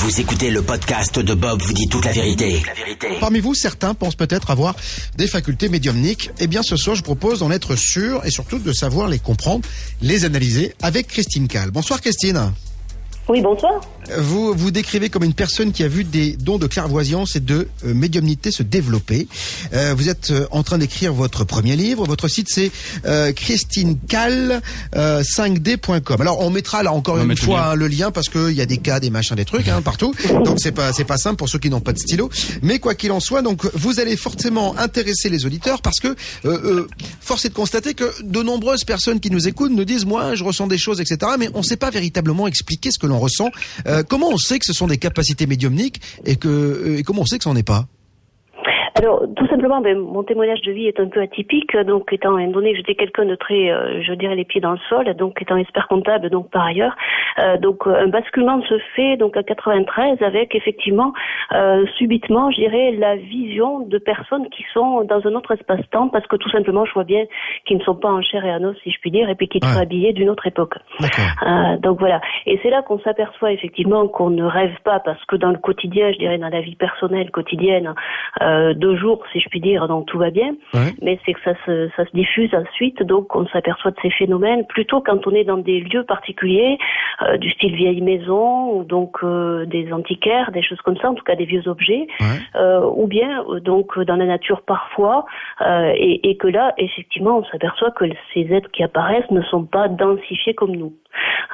Vous écoutez le podcast de Bob vous dit toute la vérité. Parmi vous, certains pensent peut-être avoir des facultés médiumniques. Eh bien, ce soir, je propose d'en être sûr et surtout de savoir les comprendre, les analyser avec Christine Calle. Bonsoir Christine. Oui, bonsoir. Vous vous décrivez comme une personne qui a vu des dons de clairvoyance et de médiumnité se développer. Vous êtes en train d'écrire votre premier livre. Votre site, c'est christinecalle5d.com. Alors, on mettra là encore une fois le lien parce qu'il y a des cas, des machins, des trucs partout. Donc, c'est pas simple pour ceux qui n'ont pas de stylo. Mais quoi qu'il en soit, donc vous allez forcément intéresser les auditeurs parce que force est de constater que de nombreuses personnes qui nous écoutent nous disent « Moi, je ressens des choses, etc. » Mais on ne sait pas véritablement expliquer ce que l'on ressent. Comment on sait que ce sont des capacités médiumniques et comment on sait que ça n'en est pas? Alors, tout simplement, mon témoignage de vie est un peu atypique, donc étant donné que j'étais quelqu'un de très, je dirais, les pieds dans le sol, donc étant expert comptable, donc par ailleurs, donc un basculement se fait donc à 93 avec effectivement subitement, je dirais, la vision de personnes qui sont dans un autre espace-temps, parce que tout simplement, je vois bien qu'ils ne sont pas en chair et en os, si je puis dire, et puis qu'ils sont habillés d'une autre époque. Donc voilà, et c'est là qu'on s'aperçoit effectivement qu'on ne rêve pas, parce que dans le quotidien, je dirais, dans la vie personnelle quotidienne, 2 jours, si je puis dire, donc tout va bien, mais c'est que ça se diffuse ensuite, donc on s'aperçoit de ces phénomènes plutôt quand on est dans des lieux particuliers, du style vieille maison, ou donc des antiquaires, des choses comme ça, en tout cas des vieux objets, ou bien donc dans la nature parfois, et que là, effectivement, on s'aperçoit que ces êtres qui apparaissent ne sont pas densifiés comme nous.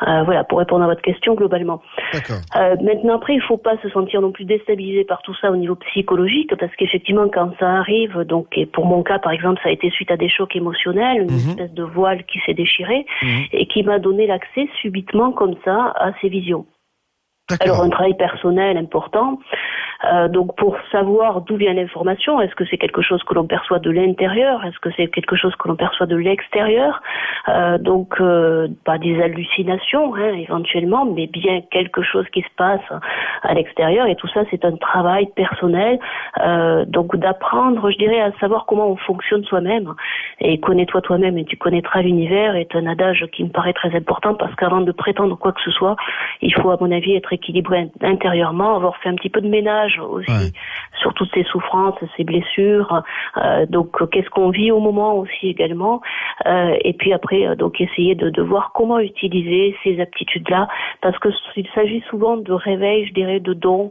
Voilà, pour répondre à votre question globalement. Maintenant, après, il ne faut pas se sentir non plus déstabilisé par tout ça au niveau psychologique, parce qu'effectivement, quand ça arrive, donc, et pour mon cas, par exemple, ça a été suite à des chocs émotionnels, une espèce de voile qui s'est déchiré, et qui m'a donné l'accès subitement comme ça à ces visions. Alors, un travail personnel important. Donc, pour savoir d'où vient l'information, est-ce que c'est quelque chose que l'on perçoit de l'intérieur? Est-ce que c'est quelque chose que l'on perçoit de l'extérieur? Donc, pas des hallucinations, éventuellement, mais bien quelque chose qui se passe à l'extérieur. Et tout ça, c'est un travail personnel. Donc, d'apprendre, je dirais, à savoir comment on fonctionne soi-même. Et connais-toi toi-même et tu connaîtras l'univers est un adage qui me paraît très important, parce qu'avant de prétendre quoi que ce soit, il faut, à mon avis, être équilibré intérieurement, avoir fait un petit peu de ménage aussi sur toutes ces souffrances, ces blessures, donc qu'est-ce qu'on vit au moment aussi également, et puis après donc essayer de voir comment utiliser ces aptitudes-là, parce que il s'agit souvent de réveil, je dirais, de dons,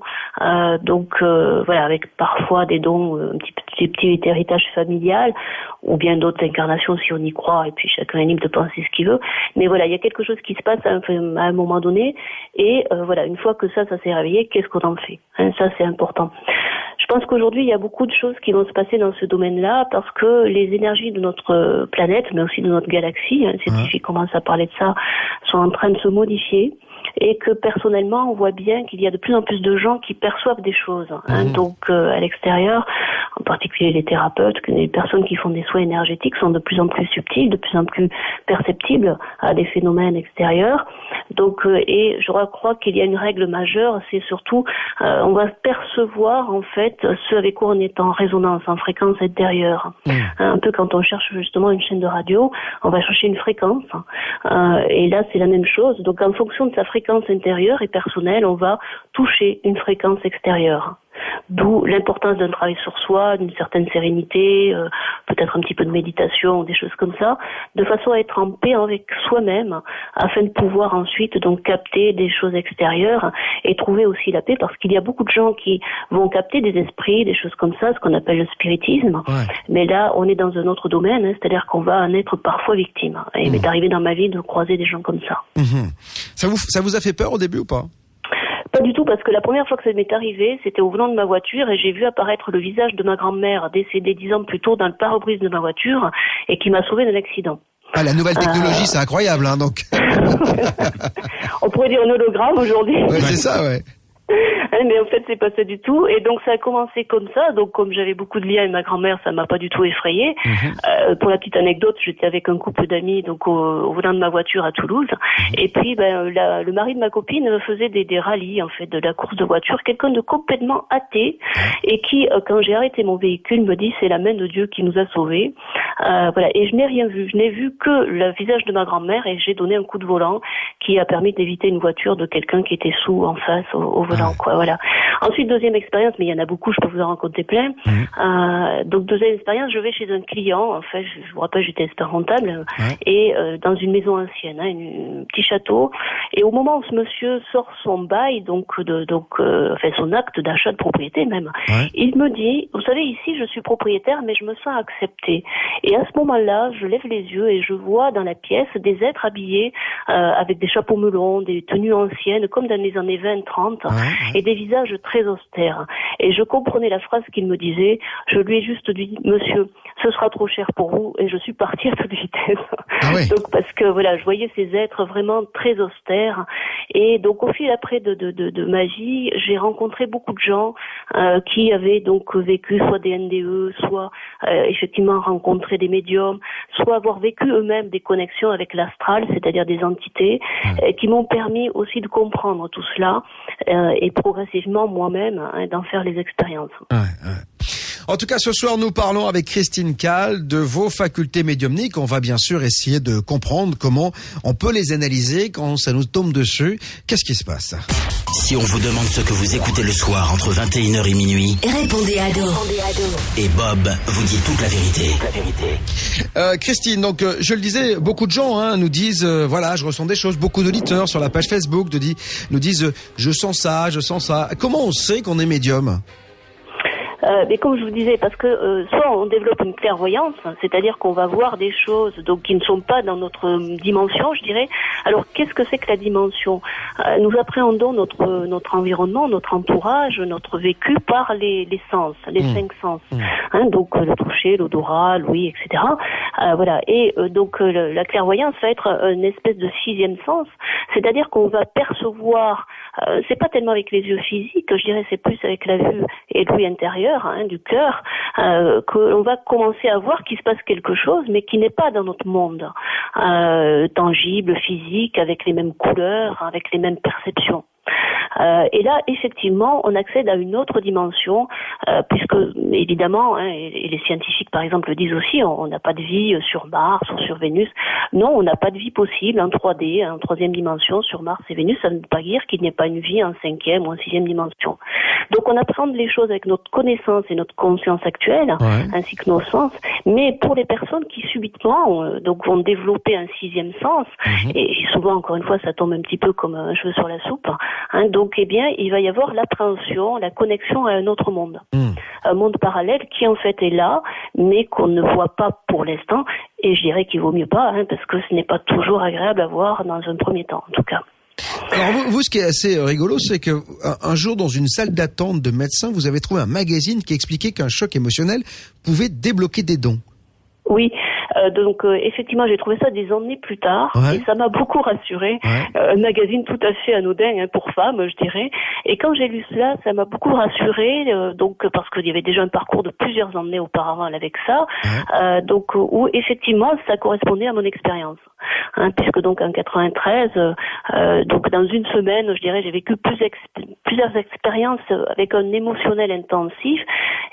donc voilà, avec parfois des dons, un petit héritage familial, ou bien d'autres incarnations si on y croit, et puis chacun est libre de penser ce qu'il veut, mais voilà, il y a quelque chose qui se passe à un moment donné, et voilà, une fois que ça s'est réveillé, qu'est-ce qu'on en fait, ça c'est important. Je pense qu'aujourd'hui, il y a beaucoup de choses qui vont se passer dans ce domaine-là, parce que les énergies de notre planète, mais aussi de notre galaxie, les scientifiques commencent à parler de ça, sont en train de se modifier, et que personnellement, on voit bien qu'il y a de plus en plus de gens qui perçoivent des choses. Donc, à l'extérieur, en particulier les thérapeutes, les personnes qui font des soins énergétiques sont de plus en plus subtiles, de plus en plus perceptibles à des phénomènes extérieurs. Donc, et je crois qu'il y a une règle majeure, c'est surtout, on va percevoir en fait ce avec quoi on est en résonance, en fréquence intérieure. Un peu quand on cherche justement une chaîne de radio, on va chercher une fréquence, et là c'est la même chose. Donc, en fonction de sa fréquence intérieure et personnelle, on va toucher une fréquence extérieure. D'où l'importance d'un travail sur soi, d'une certaine sérénité, peut-être un petit peu de méditation, des choses comme ça, de façon à être en paix avec soi-même, afin de pouvoir ensuite donc capter des choses extérieures et trouver aussi la paix, parce qu'il y a beaucoup de gens qui vont capter des esprits, des choses comme ça, ce qu'on appelle le spiritisme. Mais là, on est dans un autre domaine, c'est-à-dire qu'on va en être parfois victime. Et il m'est arrivé dans ma vie de croiser des gens comme ça. Ça vous a fait peur au début ou pas? Pas du tout, parce que la première fois que ça m'est arrivé, c'était au volant de ma voiture, et j'ai vu apparaître le visage de ma grand-mère décédée 10 ans plus tôt dans le pare-brise de ma voiture, et qui m'a sauvé d'un accident. Ah, la nouvelle technologie, c'est incroyable, donc. On pourrait dire un hologramme aujourd'hui. Ouais, c'est ça, ouais. Mais en fait, c'est pas ça du tout. Et donc, ça a commencé comme ça. Donc, comme j'avais beaucoup de liens avec ma grand-mère, ça m'a pas du tout effrayée. Pour la petite anecdote, j'étais avec un couple d'amis, donc au volant de ma voiture à Toulouse. Et puis, le mari de ma copine faisait des rallyes, en fait, de la course de voiture. Quelqu'un de complètement athée, et qui, quand j'ai arrêté mon véhicule, me dit, c'est la main de Dieu qui nous a sauvés. Voilà. Et je n'ai rien vu. Je n'ai vu que le visage de ma grand-mère, et j'ai donné un coup de volant qui a permis d'éviter une voiture de quelqu'un qui était sous en face au volant. violent, quoi, voilà. Ensuite, deuxième expérience, mais il y en a beaucoup, je peux vous en raconter plein. Donc, deuxième expérience, je vais chez un client, en fait, je vous rappelle, j'étais expert comptable, et dans une maison ancienne, un petit château, et au moment où ce monsieur sort son bail, enfin, son acte d'achat de propriété même, il me dit, vous savez, ici, je suis propriétaire, mais je me sens accepté. Et à ce moment-là, je lève les yeux et je vois dans la pièce des êtres habillés avec des chapeaux melons, des tenues anciennes, comme dans les années 20-30, et des visages très austères. Et je comprenais la phrase qu'il me disait. Je lui ai juste dit, monsieur, ce sera trop cher pour vous, et je suis partie à toute vitesse. Donc, parce que voilà, je voyais ces êtres vraiment très austères. Et donc, au fil après de ma vie, j'ai rencontré beaucoup de gens qui avaient donc vécu soit des NDE, soit effectivement rencontré des médiums, soit avoir vécu eux-mêmes des connexions avec l'astral, c'est-à-dire des entités, qui m'ont permis aussi de comprendre tout cela et progressivement moi-même d'en faire les expériences. En tout cas, ce soir, nous parlons avec Christine Calle de vos facultés médiumniques. On va bien sûr essayer de comprendre comment on peut les analyser quand ça nous tombe dessus. Qu'est-ce qui se passe ? Si on vous demande ce que vous écoutez le soir entre 21h et minuit, répondez Ado. Et Bob vous dit toute la vérité. Christine, donc je le disais, beaucoup de gens nous disent, voilà, je ressens des choses. Beaucoup d'auditeurs sur la page Facebook nous disent, je sens ça, je sens ça. Comment on sait qu'on est médium ? Mais comme je vous disais, parce que soit on développe une clairvoyance, c'est-à-dire qu'on va voir des choses donc qui ne sont pas dans notre dimension, je dirais. Alors qu'est-ce que c'est que la dimension ? Nous appréhendons notre environnement, notre entourage, notre vécu par les sens, les 5 sens. Donc le toucher, l'odorat, l'ouïe, etc. Voilà. Et donc la clairvoyance va être une espèce de 6e sens, c'est-à-dire qu'on va percevoir. C'est pas tellement avec les yeux physiques, je dirais, c'est plus avec la vue et l'ouïe intérieure. Du cœur, qu'on va commencer à voir qu'il se passe quelque chose, mais qui n'est pas dans notre monde tangible, physique, avec les mêmes couleurs, avec les mêmes perceptions. Et là, effectivement, on accède à une autre dimension, puisque, évidemment, et les scientifiques, par exemple, le disent aussi, on n'a pas de vie sur Mars ou sur Vénus. Non, on n'a pas de vie possible en 3D, en 3e dimension sur Mars et Vénus. Ça ne veut pas dire qu'il n'y ait pas une vie en 5e ou en 6e dimension. Donc, on appréhende les choses avec notre connaissance et notre conscience actuelle, ainsi que nos sens. Mais pour les personnes qui subitement donc vont développer un 6e sens, et souvent, encore une fois, ça tombe un petit peu comme un cheveu sur la soupe, donc, eh bien, il va y avoir l'appréhension, la connexion à un autre monde. Un monde parallèle qui, en fait, est là, mais qu'on ne voit pas pour l'instant. Et je dirais qu'il vaut mieux pas, parce que ce n'est pas toujours agréable à voir dans un premier temps, en tout cas. Alors, vous, ce qui est assez rigolo, c'est que un jour, dans une salle d'attente de médecins, vous avez trouvé un magazine qui expliquait qu'un choc émotionnel pouvait débloquer des dons. Oui. Donc effectivement, j'ai trouvé ça des années plus tard et ça m'a beaucoup rassurée. Un magazine tout à fait anodin pour femmes, je dirais. Et quand j'ai lu cela, ça m'a beaucoup rassurée. Donc parce qu'il y avait déjà un parcours de plusieurs années auparavant avec ça. Donc où effectivement ça correspondait à mon expérience. Puisque donc en 93, donc dans une semaine, je dirais, j'ai vécu plusieurs expériences avec un émotionnel intensif.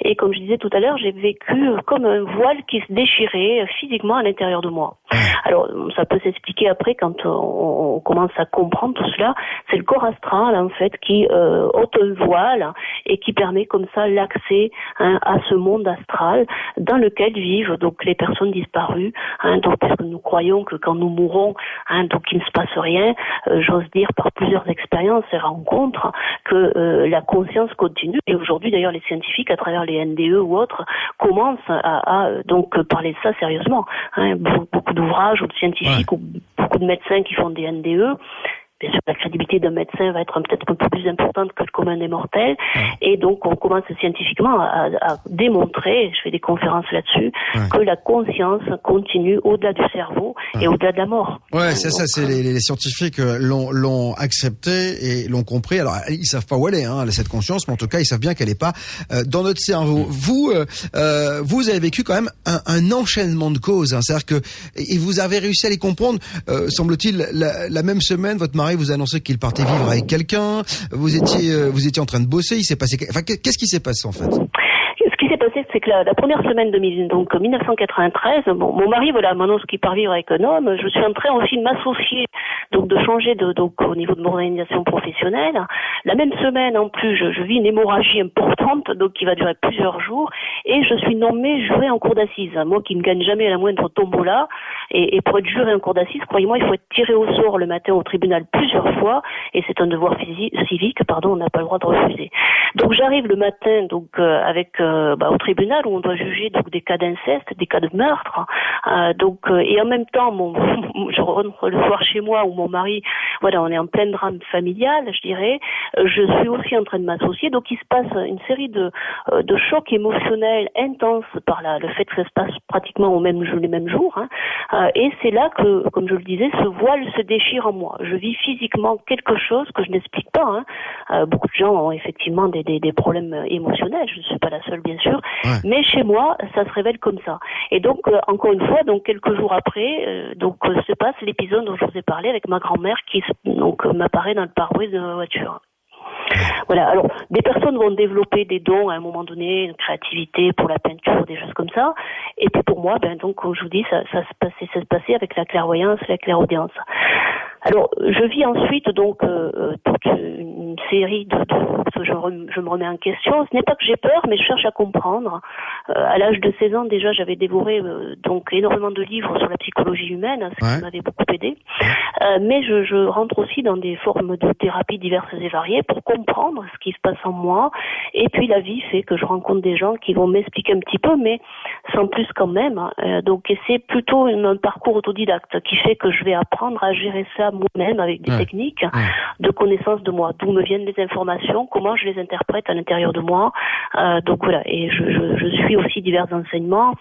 Et comme je disais tout à l'heure, j'ai vécu comme un voile qui se déchirait physiquement à l'intérieur de moi. Alors, ça peut s'expliquer après quand on commence à comprendre tout cela. C'est le corps astral, en fait, qui ôte un voile et qui permet comme ça l'accès à ce monde astral dans lequel vivent donc les personnes disparues. Donc, parce que nous croyons que quand nous mourons, donc il ne se passe rien, j'ose dire par plusieurs expériences et rencontres, que la conscience continue. Et aujourd'hui, d'ailleurs, les scientifiques, à travers les NDE ou autres, commencent à donc parler de ça sérieusement. Beaucoup d'ouvrages ou de scientifiques ou beaucoup de médecins qui font des NDE. Bien sûr, la crédibilité d'un médecin va être peut-être un peu plus importante que le commun des mortels. Et donc, on commence scientifiquement à démontrer, je fais des conférences là-dessus, que la conscience continue au-delà du cerveau et au-delà de la mort. C'est ça, c'est les scientifiques l'ont accepté et l'ont compris. Alors, ils savent pas où elle est, cette conscience, mais en tout cas, ils savent bien qu'elle est pas dans notre cerveau. Vous avez vécu quand même un enchaînement de causes. C'est-à-dire que, et vous avez réussi à les comprendre, semble-t-il, la même semaine, votre mari vous a annoncé qu'il partait vivre avec quelqu'un, vous étiez en train de bosser, il s'est passé, qu'est-ce qui s'est passé en fait? Ce qui s'est passé, c'est que la première semaine de 1993, mon mari m'annonce qu'il part vivre avec un homme. Je suis en train aussi de m'associer, donc de changer donc au niveau de mon organisation professionnelle. La même semaine, en plus, je vis une hémorragie importante, donc qui va durer plusieurs jours, et je suis nommée jurée en cour d'assises. Moi qui ne gagne jamais la moindre tombola, et pour être juré en cour d'assises, croyez-moi, il faut être tiré au sort le matin au tribunal plusieurs fois, et c'est un devoir civique, on n'a pas le droit de refuser. Donc j'arrive le matin, au tribunal où on doit juger donc des cas d'inceste, des cas de meurtre, et en même temps, je rentre le soir chez moi où mon mari, on est en plein drame familial, je dirais. Je suis aussi en train de m'associer, donc il se passe une série de chocs émotionnels intenses par le fait que ça se passe pratiquement les mêmes jours, et c'est là que, comme je le disais, ce voile se déchire en moi. Je vis physiquement quelque chose que je n'explique pas. Beaucoup de gens ont effectivement des problèmes émotionnels, je ne suis pas la seule bien sûr, mais chez moi, ça se révèle comme ça. Et donc, encore une fois, quelques jours après, se passe l'épisode dont je vous ai parlé avec ma grand-mère qui m'apparaît dans le pare-brise de ma voiture. Voilà, alors des personnes vont développer des dons à un moment donné, une créativité pour la peinture, des choses comme ça. Et puis pour moi, comme je vous dis, ça se passait avec la clairvoyance, la clairaudience. Alors, je vis ensuite toute une série je me remets en question. Ce n'est pas que j'ai peur, mais je cherche à comprendre. À l'âge de 16 ans, déjà, j'avais dévoré énormément de livres sur la psychologie humaine, ce qui m'avait beaucoup aidé. Mais je rentre aussi dans des formes de thérapie diverses et variées pour comprendre ce qui se passe en moi. Et puis la vie fait que je rencontre des gens qui vont m'expliquer un petit peu, mais sans plus quand même. Et c'est plutôt un parcours autodidacte qui fait que je vais apprendre à gérer ça moi-même avec des techniques de connaissance de moi, d'où me viennent les informations, comment je les interprète à l'intérieur de moi. Et je suis aussi divers enseignements,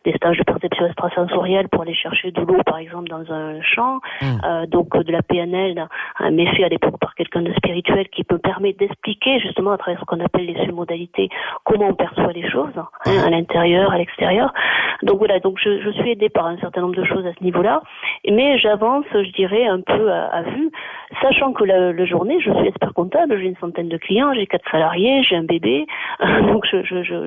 des stages de perception extrasensorielle pour aller chercher de l'eau par exemple dans un champ, de la PNL, mais fait à l'époque par quelqu'un de spirituel qui me permet d'expliquer justement à travers ce qu'on appelle les submodalités comment on perçoit les choses, à l'intérieur, à l'extérieur. Donc je suis aidée par un certain nombre de choses à ce niveau-là, mais j'avance, je dirais, un peu à vue, sachant que la journée, je suis expert comptable, j'ai une centaine de clients, j'ai 4 salariés, j'ai un bébé, donc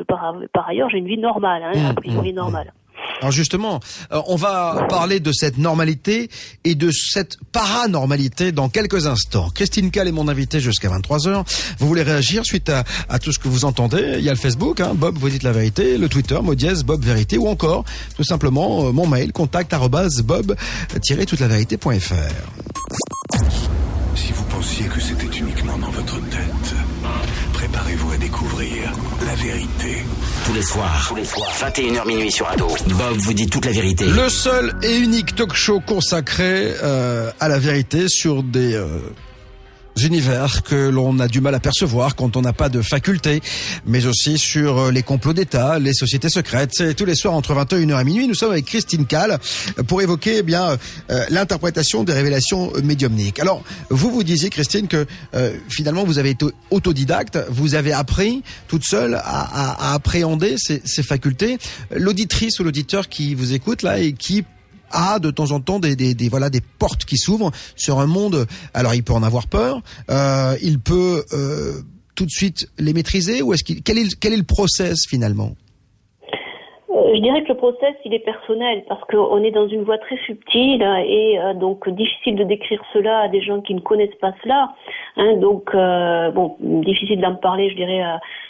par ailleurs, j'ai une vie normale, a priori normale. Alors justement, on va parler de cette normalité et de cette paranormalité dans quelques instants. Christine Calle est mon invitée jusqu'à 23h. Vous voulez réagir suite à tout ce que vous entendez? Il y a le Facebook, Bob, vous dites la vérité, le Twitter, @, Bob Vérité, ou encore, tout simplement, mon mail, contact@bob-toute-la-vérité.fr. Si vous pensiez que c'était uniquement dans votre tête, préparez-vous à découvrir la vérité. Tous les soirs, 21h minuit sur Ado. Bob vous dit toute la vérité. Le seul et unique talk show consacré à la vérité sur des univers que l'on a du mal à percevoir quand on n'a pas de faculté, mais aussi sur les complots d'État, les sociétés secrètes. C'est tous les soirs entre 21h et minuit. Nous sommes avec Christine Calle pour évoquer l'interprétation des révélations médiumniques. Alors, vous disiez, Christine, que finalement vous avez été autodidacte, vous avez appris toute seule à appréhender ces facultés. L'auditrice ou l'auditeur qui vous écoute là et qui de temps en temps des portes qui s'ouvrent sur un monde. Alors il peut en avoir peur, il peut tout de suite les maîtriser, ou quel est le process finalement? Je dirais que le process, il est personnel, parce qu'on est dans une voie très subtile et donc difficile de décrire cela à des gens qui ne connaissent pas cela. Difficile d'en parler, je dirais,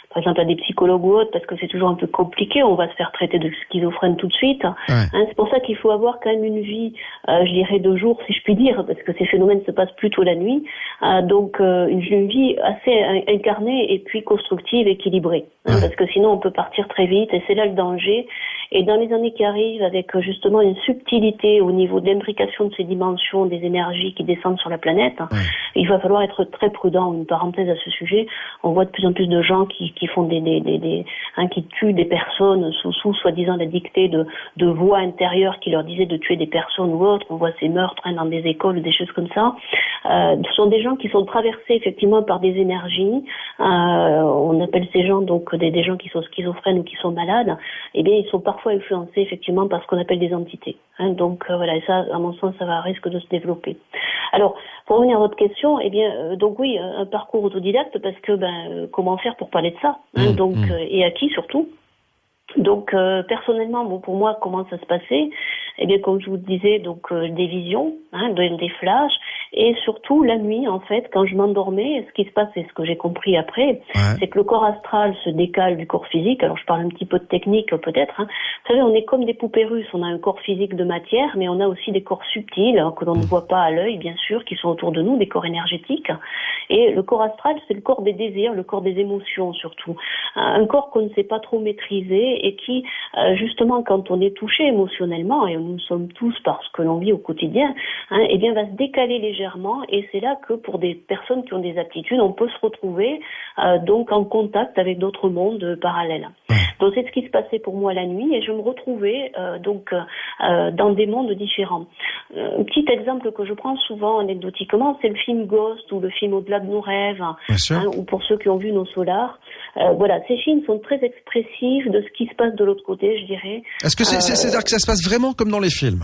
par exemple à des psychologues ou autres, parce que c'est toujours un peu compliqué, on va se faire traiter de schizophrène tout de suite. C'est pour ça qu'il faut avoir quand même une vie, je dirais, de jour, si je puis dire, parce que ces phénomènes se passent plutôt la nuit. Une vie assez incarnée et puis constructive, équilibrée. Parce que sinon on peut partir très vite, et c'est là le danger. Et dans les années qui arrivent, avec justement une subtilité au niveau de l'imbrication de ces dimensions, des énergies qui descendent sur la planète, il va falloir être très prudent. Une parenthèse à ce sujet, on voit de plus en plus de gens qui font qui tuent des personnes sous soi-disant la dictée de voix intérieures qui leur disaient de tuer des personnes ou autres. On voit ces meurtres dans des écoles ou des choses comme ça. Ce sont des gens qui sont traversés effectivement par des énergies. On appelle ces gens donc des gens qui sont schizophrènes ou qui sont malades. Eh bien, ils sont parfois influencés effectivement par ce qu'on appelle des entités. Et ça, à mon sens, ça risque de se développer. Alors, pour revenir à votre question, un parcours autodidacte, parce que comment faire pour parler de ça, et à qui surtout. Donc personnellement, pour moi, comment ça se passait? Eh bien, comme je vous le disais, des visions, des flashs, Et surtout, la nuit, en fait, quand je m'endormais, ce qui se passe, et ce que j'ai compris après, c'est que le corps astral se décale du corps physique. Alors, je parle un petit peu de technique, peut-être. Vous savez, on est comme des poupées russes. On a un corps physique de matière, mais on a aussi des corps subtils, que l'on ne voit pas à l'œil, bien sûr, qui sont autour de nous, des corps énergétiques. Et le corps astral, c'est le corps des désirs, le corps des émotions, surtout. Un corps qu'on ne sait pas trop maîtriser et qui, justement, quand on est touché émotionnellement, et nous sommes tous par ce que l'on vit au quotidien, eh bien, va se décaler légèrement, et c'est là que pour des personnes qui ont des aptitudes, on peut se retrouver donc en contact avec d'autres mondes parallèles. Donc c'est ce qui se passait pour moi la nuit, et je me retrouvais dans des mondes différents. Un petit exemple que je prends souvent anecdotiquement, c'est le film Ghost ou le film Au-delà de nos rêves, ou pour ceux qui ont vu Nos Solars. Voilà, ces films sont très expressifs de ce qui se passe de l'autre côté, je dirais. Est-ce que c'est-à-dire que ça se passe vraiment comme dans les films?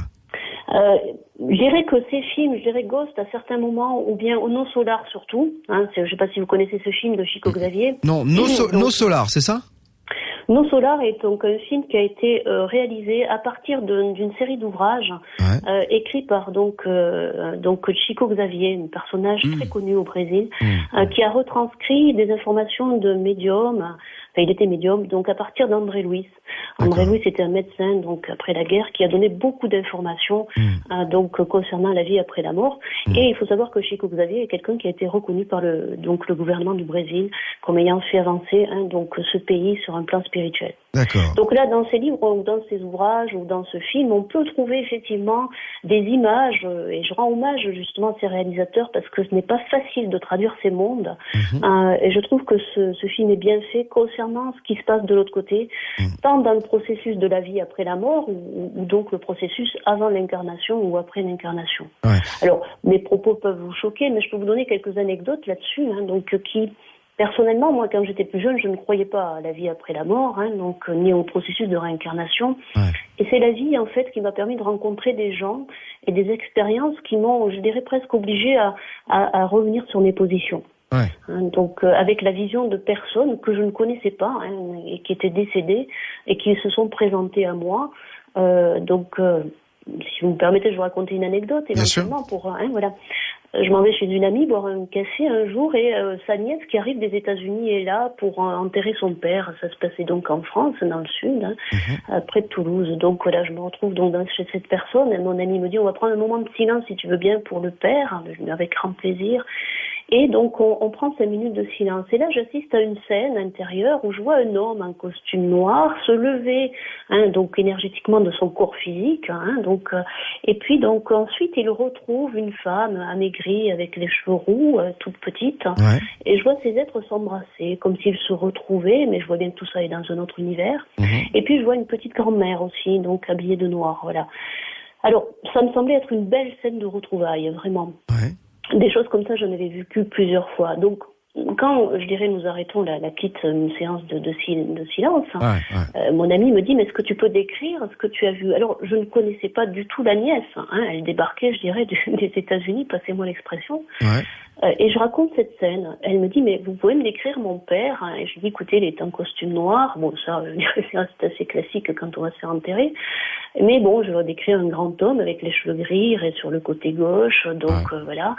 Je dirais que ces films, je dirais Ghost à certains moments, ou bien Nos Solars surtout. Je ne sais pas si vous connaissez ce film de Chico Xavier. Non, Nos Solars, c'est ça? Nos Solars est donc un film qui a été réalisé à partir d'une série d'ouvrages écrits par donc Chico Xavier, un personnage très connu au Brésil, qui a retranscrit des informations de médium. Il était médium, donc à partir d'André Luis. André Luis était un médecin, donc après la guerre, qui a donné beaucoup d'informations donc concernant la vie après la mort. Et il faut savoir que Chico Xavier est quelqu'un qui a été reconnu par le gouvernement du Brésil comme ayant fait avancer donc ce pays sur un plan spirituel. D'accord. Donc là, dans ces livres ou dans ces ouvrages ou dans ce film, on peut trouver effectivement des images, et je rends hommage justement à ces réalisateurs parce que ce n'est pas facile de traduire ces mondes. Et je trouve que ce film est bien fait concernant ce qui se passe de l'autre côté, tant dans le processus de la vie après la mort ou donc le processus avant l'incarnation ou après l'incarnation. Alors, mes propos peuvent vous choquer, mais je peux vous donner quelques anecdotes là-dessus, qui... Personnellement, moi, quand j'étais plus jeune, je ne croyais pas à la vie après la mort, ni au processus de réincarnation. Et c'est la vie, en fait, qui m'a permis de rencontrer des gens et des expériences qui m'ont, je dirais, presque obligée à revenir sur mes positions. Avec la vision de personnes que je ne connaissais pas, et qui étaient décédées et qui se sont présentées à moi. Si vous me permettez, je vous raconter une anecdote éventuellement pour voilà. Je m'en vais chez une amie boire un café un jour et sa nièce qui arrive des États-Unis est là pour enterrer son père. Ça se passait donc en France, dans le sud, près de Toulouse. Donc voilà, je me retrouve donc chez cette personne et mon amie me dit on va prendre un moment de silence si tu veux bien pour le père, avec grand plaisir. Et donc, on prend 5 minutes de silence. Et là, j'assiste à une scène intérieure où je vois un homme en costume noir se lever, donc énergétiquement de son corps physique, et puis donc ensuite il retrouve une femme amaigrie avec les cheveux roux, toute petite, et je vois ces êtres s'embrasser comme s'ils se retrouvaient, mais je vois bien que tout ça est dans un autre univers. Et puis je vois une petite grand-mère aussi, donc habillée de noir, voilà. Alors, ça me semblait être une belle scène de retrouvailles, vraiment. Des choses comme ça, j'en avais vécu plusieurs fois. Donc, quand, je dirais, nous arrêtons la petite séance de silence, mon ami me dit, mais est-ce que tu peux décrire ce que tu as vu? Alors, je ne connaissais pas du tout la nièce. Elle débarquait, je dirais, des États-Unis, passez-moi l'expression. Et je raconte cette scène. Elle me dit, mais vous pouvez me décrire mon père? Et je dis, écoutez, il est en costume noir. Bon, ça, c'est assez classique quand on va se faire enterrer. Mais bon, je vais décrire un grand homme avec les cheveux gris et sur le côté gauche. Donc, voilà.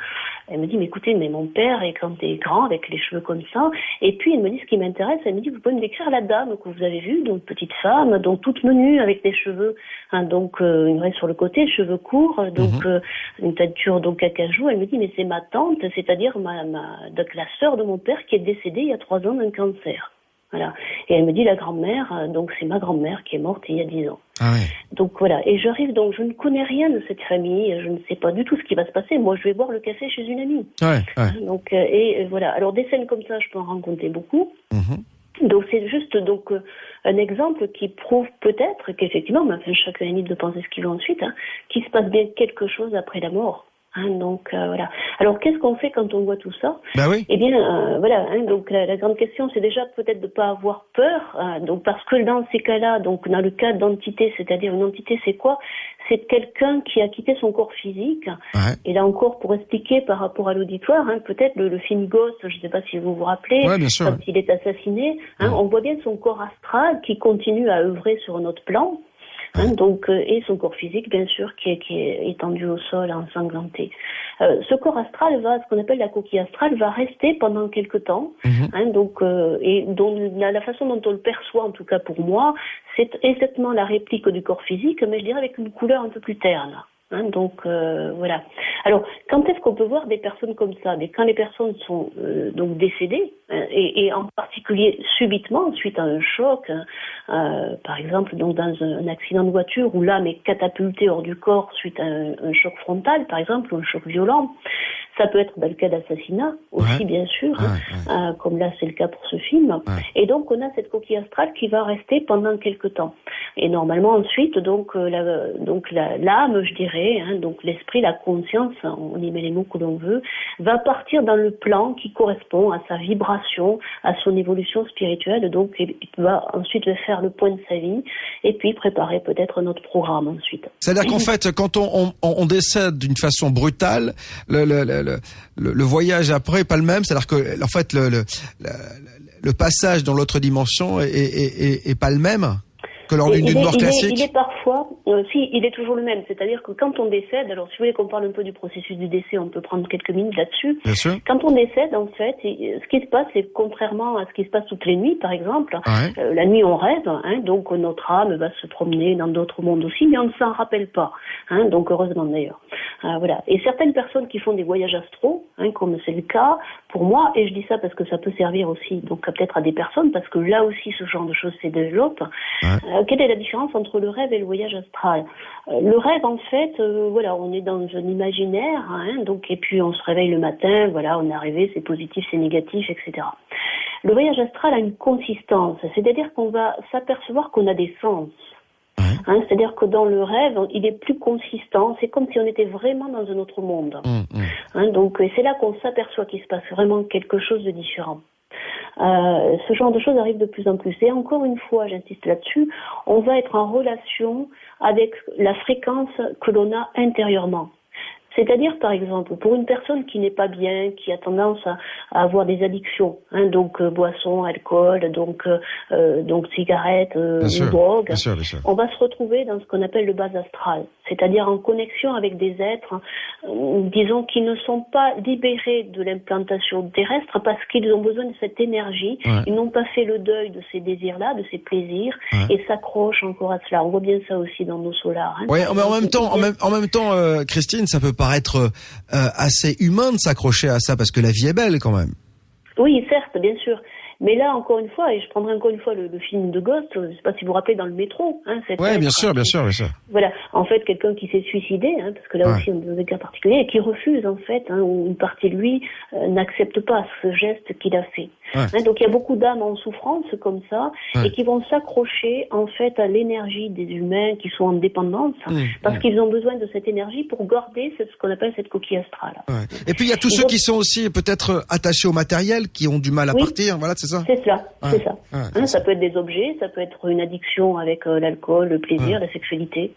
Elle me dit, mais écoutez, mais mon père est quand il est grand avec les cheveux comme ça. Et puis, elle me dit, ce qui m'intéresse, elle me dit, vous pouvez me décrire la dame que vous avez vue, donc petite femme, donc toute menue avec des cheveux, une raie sur le côté, cheveux courts, donc une teinture donc acajou. Elle me dit, mais c'est ma tante, c'est-à-dire donc la sœur de mon père qui est décédée il y a 3 ans d'un cancer. Voilà. Et elle me dit, la grand-mère, donc c'est ma grand-mère qui est morte il y a 10 ans. Donc voilà. Et j'arrive donc, je ne connais rien de cette famille, je ne sais pas du tout ce qui va se passer. Moi, je vais boire le café chez une amie. Donc, et voilà. Alors, des scènes comme ça, je peux en rencontrer beaucoup. Donc, c'est juste donc un exemple qui prouve peut-être qu'effectivement, chacun est libre de penser ce qu'il veut ensuite, qu'il se passe bien quelque chose après la mort. Voilà. Alors, qu'est-ce qu'on fait quand on voit tout ça? Eh bien, voilà. Donc, la grande question, c'est déjà peut-être de ne pas avoir peur. Donc, parce que dans ces cas-là, donc dans le cas d'entité, c'est-à-dire une entité, c'est quoi? C'est quelqu'un qui a quitté son corps physique. Et là encore, pour expliquer par rapport à l'auditoire, peut-être le film Ghost, je ne sais pas si vous vous rappelez, quand il est assassiné, on voit bien son corps astral qui continue à œuvrer sur notre plan. Donc, et son corps physique, bien sûr, qui est étendu au sol, ensanglanté. Ce corps astral ce qu'on appelle la coquille astrale, va rester pendant quelque temps. Donc, et dont la façon dont on le perçoit, en tout cas pour moi, c'est exactement la réplique du corps physique, mais je dirais avec une couleur un peu plus terne. Donc voilà. Alors, quand est-ce qu'on peut voir des personnes comme ça? Mais quand les personnes sont donc décédées, et en particulier subitement suite à un choc, par exemple donc dans un accident de voiture où l'âme est catapultée hors du corps suite à un choc frontal, par exemple, ou un choc violent. Ça peut être le cas d'assassinat aussi, bien sûr, comme là c'est le cas pour ce film. Et donc on a cette coquille astrale qui va rester pendant quelque temps. Et normalement ensuite, donc l'âme, je dirais, donc l'esprit, la conscience, on y met les mots que l'on veut, va partir dans le plan qui correspond à sa vibration, à son évolution spirituelle. Donc il va ensuite faire le point de sa vie et puis préparer peut-être notre programme ensuite. C'est-à-dire qu'en fait, quand on décède d'une façon brutale, le voyage après est pas le même. C'est-à-dire que en fait le passage dans l'autre dimension est pas le même que lors d'une mort classique. Il est parfois, il est toujours le même. C'est-à-dire que quand on décède, alors si vous voulez qu'on parle un peu du processus du décès, on peut prendre quelques minutes là-dessus. Bien sûr. Quand on décède, en fait, ce qui se passe, c'est contrairement à ce qui se passe toutes les nuits, par exemple, la nuit on rêve, donc notre âme va se promener dans d'autres mondes aussi, mais on ne s'en rappelle pas. Donc heureusement d'ailleurs. Voilà. Et certaines personnes qui font des voyages astraux, comme c'est le cas pour moi, et je dis ça parce que ça peut servir aussi, donc peut-être à des personnes, parce que là aussi ce genre de choses se développe. Quelle est la différence entre le rêve et le voyage astral? Le rêve, en fait, on est dans un imaginaire, donc, et puis on se réveille le matin, on est arrivé, c'est positif, c'est négatif, etc. Le voyage astral a une consistance, c'est-à-dire qu'on va s'apercevoir qu'on a des sens. C'est-à-dire que dans le rêve, il est plus consistant, c'est comme si on était vraiment dans un autre monde. Donc c'est là qu'on s'aperçoit qu'il se passe vraiment quelque chose de différent. Ce genre de choses arrive de plus en plus. Et encore une fois, j'insiste là-dessus, on va être en relation avec la fréquence que l'on a intérieurement. C'est-à-dire, par exemple, pour une personne qui n'est pas bien, qui a tendance à avoir des addictions, donc boissons, alcool, donc cigarettes, ou drogue, on va se retrouver dans ce qu'on appelle le bas astral, c'est-à-dire en connexion avec des êtres, disons, qui ne sont pas libérés de l'implantation terrestre parce qu'ils ont besoin de cette énergie. Ils n'ont pas fait le deuil de ces désirs-là, de ces plaisirs, et s'accrochent encore à cela. On voit bien ça aussi dans nos solars. Oui, mais en même temps, Christine, ça peut paraître assez humain de s'accrocher à ça parce que la vie est belle quand même. Oui, certes, bien sûr. Mais là, encore une fois, et je prendrai encore une fois le film de Ghost, je ne sais pas si vous vous rappelez, dans le métro. Oui, bien sûr. Voilà, en fait, quelqu'un qui s'est suicidé, parce que là aussi, on est dans des cas particuliers, et qui refuse, en fait, où une partie de lui n'accepte pas ce geste qu'il a fait. Donc, il y a beaucoup d'âmes en souffrance comme ça, et qui vont s'accrocher, en fait, à l'énergie des humains qui sont en dépendance, parce qu'ils ont besoin de cette énergie pour garder ce qu'on appelle cette coquille astrale. Et puis, il y a tous ceux qui sont aussi peut-être attachés au matériel, qui ont du mal à partir, voilà, c'est ça. C'est cela, c'est ça. Ça peut être des objets, ça peut être une addiction avec l'alcool, le plaisir, la sexualité,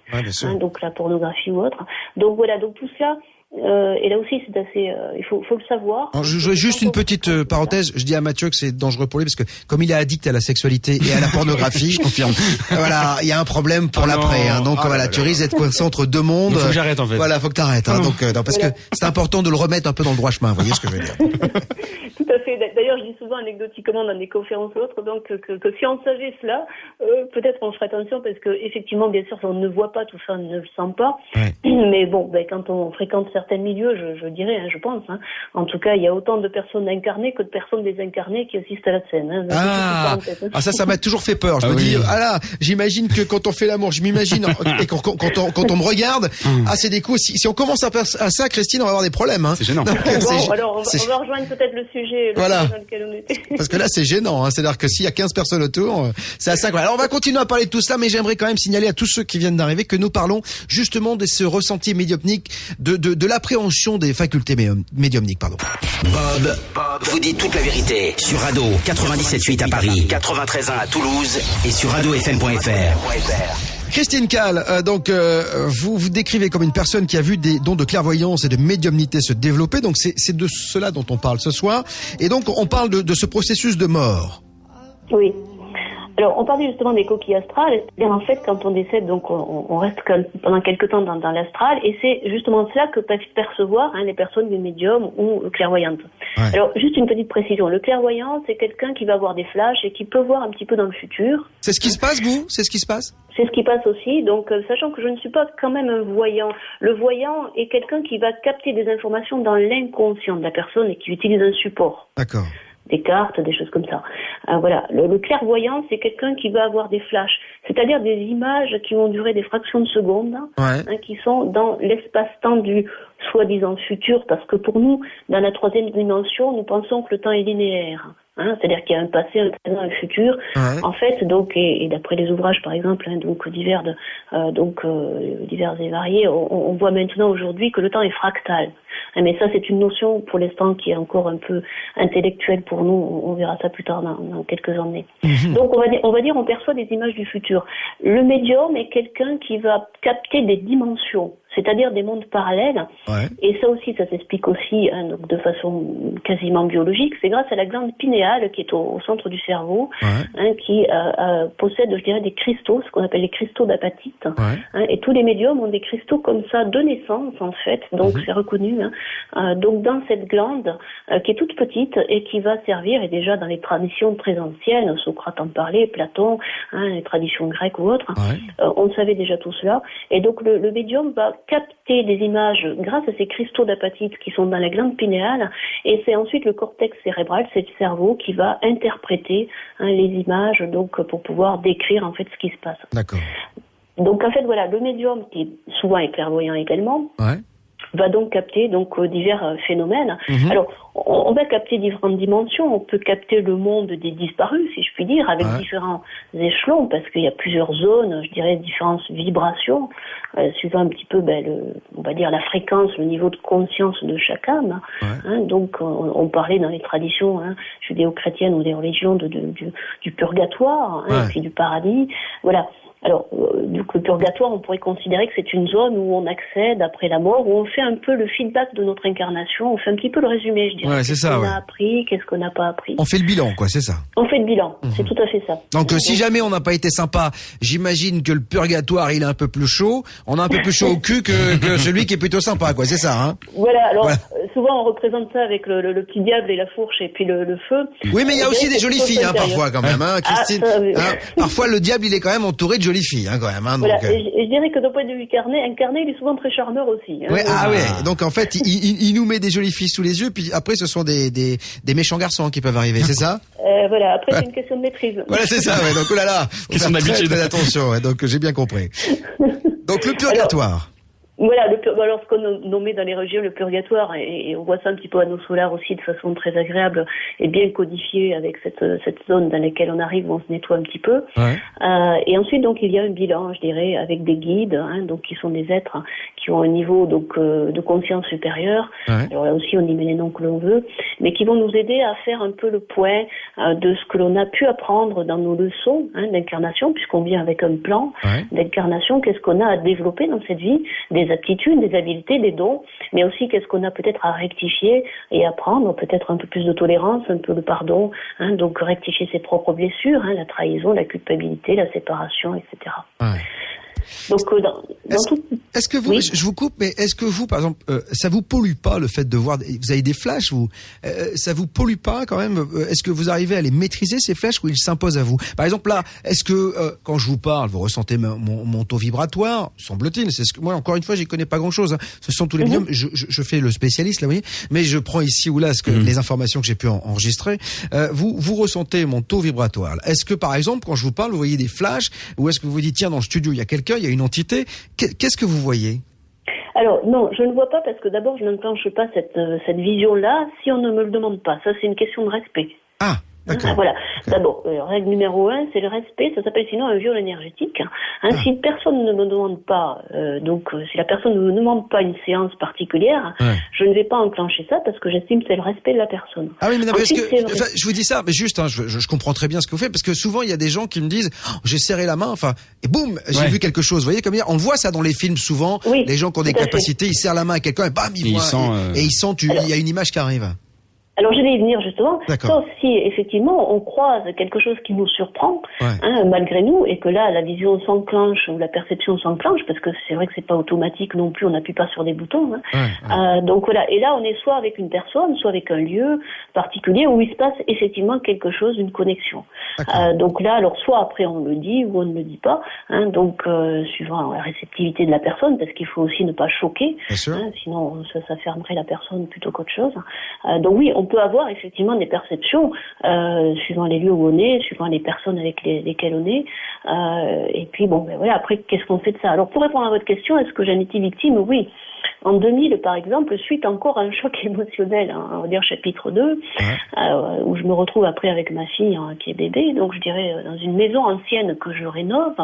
donc la pornographie ou autre. Donc voilà, donc tout ça. Et là aussi, c'est assez. Il faut le savoir. Alors, je juste une petite parenthèse. Je dis à Mathieu que c'est dangereux pour lui parce que comme il est addict à la sexualité et à la pornographie, je confirme. Voilà, il y a un problème pour l'après. Donc tu risques d'être coincé entre deux mondes. Il faut que j'arrête en fait. Voilà, faut que t'arrêtes. Donc parce que c'est important de le remettre un peu dans le droit chemin. Vous voyez ce que je veux dire? Tout à fait. D'ailleurs, je dis souvent anecdotiquement dans des conférences ou autres, donc que si on savait cela, peut-être on ferait attention parce que effectivement, bien sûr, on ne voit pas tout ça, on ne le sent pas. Mais bon, quand on fréquente certains milieux, je dirais, je pense. En tout cas, il y a autant de personnes incarnées que de personnes désincarnées qui assistent à la scène. Ça m'a toujours fait peur. Je me dis, j'imagine que quand on fait l'amour, je m'imagine, et quand on me regarde, c'est des coups. Si on commence à ça, Christine, on va avoir des problèmes. C'est gênant. Alors on va rejoindre peut-être le sujet dans lequel on était. Parce que là, c'est gênant. C'est-à-dire que s'il y a 15 personnes autour, c'est assez incroyable. Alors, on va continuer à parler de tout cela, mais j'aimerais quand même signaler à tous ceux qui viennent d'arriver que nous parlons justement de ce ressenti médiumnique, de l'appréhension des facultés médiumniques, pardon. Bob vous dit toute la vérité sur Radio 97.8 à Paris, 93.1 à Toulouse et sur radiofm.fr. Christine Calle, vous décrivez comme une personne qui a vu des dons de clairvoyance et de médiumnité se développer. Donc c'est de cela dont on parle ce soir. Et donc on parle de ce processus de mort. Oui. Alors, on parlait justement des coquilles astrales. C'est-à-dire, en fait, quand on décède, donc on reste pendant quelque temps dans l'astral, et c'est justement cela que peuvent percevoir les personnes du médium ou clairvoyantes. Ouais. Alors, juste une petite précision. Le clairvoyant, c'est quelqu'un qui va avoir des flashs et qui peut voir un petit peu dans le futur. C'est ce qui se passe, vous ? C'est ce qui se passe ? C'est ce qui passe aussi. Donc, sachant que je ne suis pas quand même un voyant. Le voyant est quelqu'un qui va capter des informations dans l'inconscient de la personne et qui utilise un support. D'accord. Des cartes, des choses comme ça. Voilà. Le clairvoyant, c'est quelqu'un qui va avoir des flashs, c'est-à-dire des images qui vont durer des fractions de secondes, qui sont dans l'espace-temps du soi-disant futur, parce que pour nous, dans la 3e dimension, nous pensons que le temps est linéaire. C'est-à-dire qu'il y a un passé, un présent, un futur. Ouais. En fait, donc, et d'après les ouvrages, par exemple, donc divers et variés, on voit maintenant aujourd'hui que le temps est fractal. Mais ça, c'est une notion pour l'instant qui est encore un peu intellectuelle pour nous. On verra ça plus tard dans quelques années. Mmh. Donc, on va dire, on perçoit des images du futur. Le médium est quelqu'un qui va capter des dimensions, c'est-à-dire des mondes parallèles. Ouais. Et ça aussi, ça s'explique aussi donc de façon quasiment biologique. C'est grâce à la glande pinéale qui est au centre du cerveau, qui possède, je dirais, des cristaux, ce qu'on appelle les cristaux d'apatite. Ouais. Et tous les médiums ont des cristaux comme ça de naissance, en fait. Donc, c'est reconnu. Donc, dans cette glande qui est toute petite et qui va servir, et déjà dans les traditions très anciennes, Socrate en parlait, Platon, les traditions grecques ou autres, on savait déjà tout cela. Et donc, le médium va capter des images grâce à ces cristaux d'apatite qui sont dans la glande pinéale, et c'est ensuite le cortex cérébral, c'est le cerveau qui va interpréter les images donc pour pouvoir décrire en fait ce qui se passe. D'accord. Donc en fait voilà, le médium qui souvent est clairvoyant également. Ouais. Va donc capter divers phénomènes. Mmh. Alors, on va capter différentes dimensions. On peut capter le monde des disparus, si je puis dire, avec différents échelons, parce qu'il y a plusieurs zones, je dirais, différentes vibrations, suivant un petit peu, on va dire, la fréquence, le niveau de conscience de chaque âme. Ouais. Donc, on parlait dans les traditions judéo-chrétiennes ou des religions du purgatoire, puis du paradis. Voilà. Alors, le purgatoire, on pourrait considérer que c'est une zone où on accède après la mort, où on fait un peu le feedback de notre incarnation, on fait un petit peu le résumé, je dirais. Ouais, c'est ça, qu'est-ce qu'on a appris, qu'est-ce qu'on n'a pas appris. On fait le bilan, quoi, c'est ça. On fait le bilan, c'est tout à fait ça. Donc, si jamais on n'a pas été sympa, j'imagine que le purgatoire, il est un peu plus chaud. On a un peu plus chaud au cul que celui qui est plutôt sympa, quoi, c'est ça, hein. Voilà, alors, souvent on représente ça avec le petit diable et la fourche et puis le feu. Oui, mais il y a aussi des jolies filles, parfois, quand même, Christine. Parfois, le diable, il est quand même entouré de jolies filles, quand même, Voilà, donc, et je dirais que d'un point de vue incarné, il est souvent très charmeur aussi. Donc en fait, il nous met des jolies filles sous les yeux, puis après ce sont des méchants garçons qui peuvent arriver, c'est ça ? Voilà, après c'est une question de maîtrise. Voilà, c'est ça, donc oh là là, question d'habitude. Très attention, donc j'ai bien compris. Donc le purgatoire. Voilà, alors ce qu'on nommait dans les religions le purgatoire, et on voit ça un petit peu à nos solars aussi de façon très agréable et bien codifiée avec cette zone dans laquelle on arrive où on se nettoie un petit peu. Ouais. Et ensuite donc il y a un bilan, je dirais, avec des guides, donc qui sont des êtres qui ont un niveau donc de conscience supérieur. Ouais. Alors là aussi on y met les noms que l'on veut, mais qui vont nous aider à faire un peu le point de ce que l'on a pu apprendre dans nos leçons d'incarnation, puisqu'on vient avec un plan d'incarnation. Qu'est-ce qu'on a à développer dans cette vie, des aptitudes, des habiletés, des dons, mais aussi qu'est-ce qu'on a peut-être à rectifier et apprendre, peut-être un peu plus de tolérance, un peu de pardon, donc rectifier ses propres blessures, la trahison, la culpabilité, la séparation, etc. Ouais. Donc, est-ce que vous, je vous coupe, mais est-ce que vous, par exemple, ça vous pollue pas le fait de voir, vous avez des flashs, ça vous pollue pas quand même? Est-ce que vous arrivez à les maîtriser, ces flashs, ou ils s'imposent à vous? Par exemple, là, est-ce que quand je vous parle, vous ressentez mon taux vibratoire? Semble-t-il, c'est ce que moi, encore une fois, j'y connais pas grand-chose. Ce sont tous les médiums. Je fais le spécialiste, là, vous voyez, mais je prends ici ou là les informations que j'ai pu enregistrer. Vous ressentez mon taux vibratoire. Est-ce que, par exemple, quand je vous parle, vous voyez des flashs, ou est-ce que vous vous dites, tiens, dans le studio, il y a quelqu'un, il y a une entité? Qu'est-ce que vous voyez? Alors non, je ne vois pas, parce que d'abord je n'enclenche pas cette vision-là si on ne me le demande pas. Ça, c'est une question de respect. Ah, d'accord. Voilà. Okay. D'abord, règle numéro 1, c'est le respect. Ça s'appelle sinon un viol énergétique. Si personne ne me demande pas, si la personne ne me demande pas une séance particulière, je ne vais pas enclencher ça, parce que j'estime que c'est le respect de la personne. Ah oui, mais non, ensuite, parce que je vous dis ça, mais juste, je comprends très bien ce que vous faites, parce que souvent il y a des gens qui me disent, j'ai serré la main, et boum, j'ai vu quelque chose. Vous voyez, comme on voit ça dans les films souvent. Oui, les gens qui ont des capacités, ils serrent la main à quelqu'un et bam, ils voient, et ils sentent, il y a une image qui arrive. Alors je vais y venir justement, D'accord. sauf si effectivement on croise quelque chose qui nous surprend, malgré nous, et que là la vision s'enclenche ou la perception s'enclenche, parce que c'est vrai que c'est pas automatique non plus, on n'appuie pas sur des boutons. Donc voilà, et là on est soit avec une personne, soit avec un lieu particulier où il se passe effectivement quelque chose, une connexion. Donc là, alors soit après on le dit ou on ne le dit pas, donc suivant la réceptivité de la personne, parce qu'il faut aussi ne pas choquer, sinon ça fermerait la personne plutôt qu'autre chose. Donc oui, on peut avoir effectivement des perceptions suivant les lieux où on est, suivant les personnes avec lesquelles on est. Et puis bon, ben voilà. Après, qu'est-ce qu'on fait de ça? Alors pour répondre à votre question, est-ce que j'en étais victime? Oui. En 2000, par exemple, suite encore à un choc émotionnel, on va dire chapitre 2, où je me retrouve après avec ma fille qui est bébé, donc je dirais dans une maison ancienne que je rénove.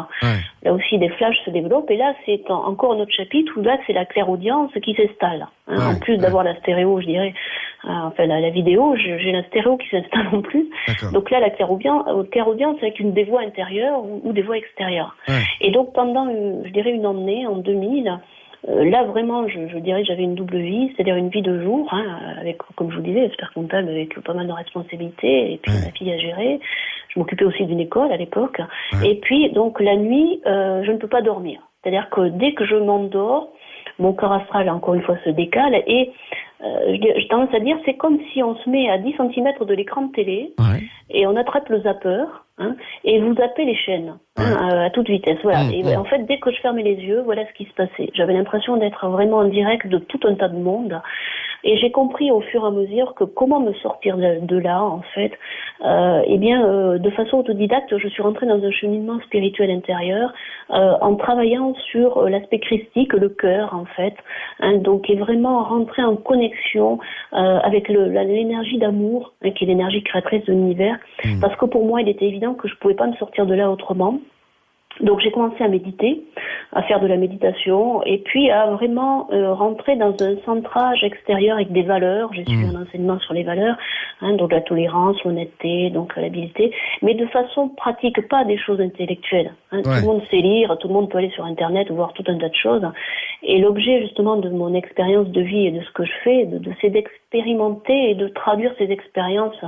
Là aussi, des flashs se développent, et là, c'est encore un autre chapitre où là, c'est la clairaudience qui s'installe. En plus d'avoir la stéréo, je dirais, enfin la vidéo, j'ai la stéréo qui s'installe en plus. Donc là, la clairaudience avec des voix intérieures ou des voix extérieures. Et donc pendant, je dirais, une année, en 2000, là vraiment, je dirais que j'avais une double vie, c'est-à-dire une vie de jour, avec, comme je vous disais, expert comptable avec pas mal de responsabilités, et puis ma fille à gérer. Je m'occupais aussi d'une école à l'époque. Et puis donc la nuit, je ne peux pas dormir. C'est-à-dire que dès que je m'endors, mon corps astral encore une fois se décale, et j'ai tendance à dire c'est comme si on se met à 10 cm de l'écran de télé et on attrape le zapper et vous zappez les chaînes à toute vitesse. Voilà. Et en fait, dès que je fermais les yeux, voilà ce qui se passait. J'avais l'impression d'être vraiment en direct de tout un tas de monde. Et j'ai compris au fur et à mesure que comment me sortir de là, en fait, de façon autodidacte, je suis rentrée dans un cheminement spirituel intérieur en travaillant sur l'aspect christique, le cœur, en fait, donc et vraiment rentrer en connexion avec l'énergie d'amour, qui est l'énergie créatrice de l'univers, parce que pour moi, il était évident que je pouvais pas me sortir de là autrement. Donc j'ai commencé à méditer, à faire de la méditation, et puis à vraiment rentrer dans un centrage extérieur avec des valeurs. J'ai suivi un enseignement sur les valeurs, donc la tolérance, l'honnêteté, donc l'habileté, mais de façon pratique, pas des choses intellectuelles. Tout le monde sait lire, tout le monde peut aller sur Internet voir tout un tas de choses. Et l'objet justement de mon expérience de vie et de ce que je fais, c'est d'expérimenter et de traduire ces expériences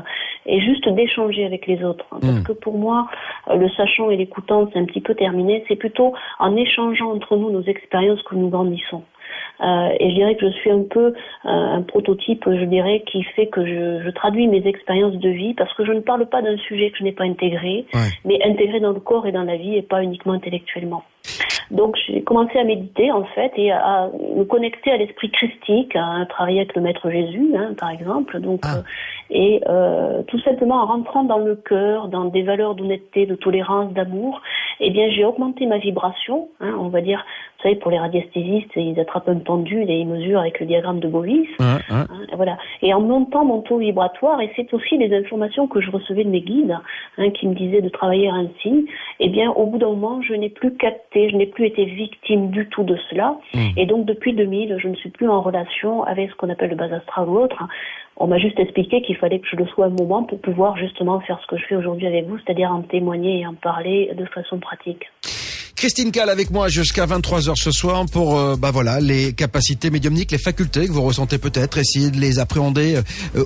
et juste d'échanger avec les autres. Parce que pour moi, le sachant et l'écoutant, c'est un petit peu terminé. C'est plutôt en échangeant entre nous nos expériences que nous grandissons. Et je dirais que je suis un peu un prototype, je dirais, qui fait que je traduis mes expériences de vie, parce que je ne parle pas d'un sujet que je n'ai pas intégré, mais intégré dans le corps et dans la vie, et pas uniquement intellectuellement. Donc j'ai commencé à méditer en fait et à me connecter à l'esprit christique, à travailler avec le Maître Jésus, par exemple. Donc tout simplement en rentrant dans le cœur, dans des valeurs d'honnêteté, de tolérance, d'amour, eh bien j'ai augmenté ma vibration, on va dire. Vous savez, pour les radiesthésistes, ils attrapent un pendule et ils mesurent avec le diagramme de Bovis. Voilà. Et en montant mon taux vibratoire, et c'est aussi des informations que je recevais de mes guides, qui me disaient de travailler ainsi, eh bien, au bout d'un moment, je n'ai plus capté, je n'ai plus été victime du tout de cela. Et donc, depuis 2000, je ne suis plus en relation avec ce qu'on appelle le bas astral ou autre. On m'a juste expliqué qu'il fallait que je le sois un moment pour pouvoir justement faire ce que je fais aujourd'hui avec vous, c'est-à-dire en témoigner et en parler de façon pratique. Christine Calle avec moi jusqu'à 23h ce soir pour les capacités médiumniques, les facultés que vous ressentez peut-être, essayer de les appréhender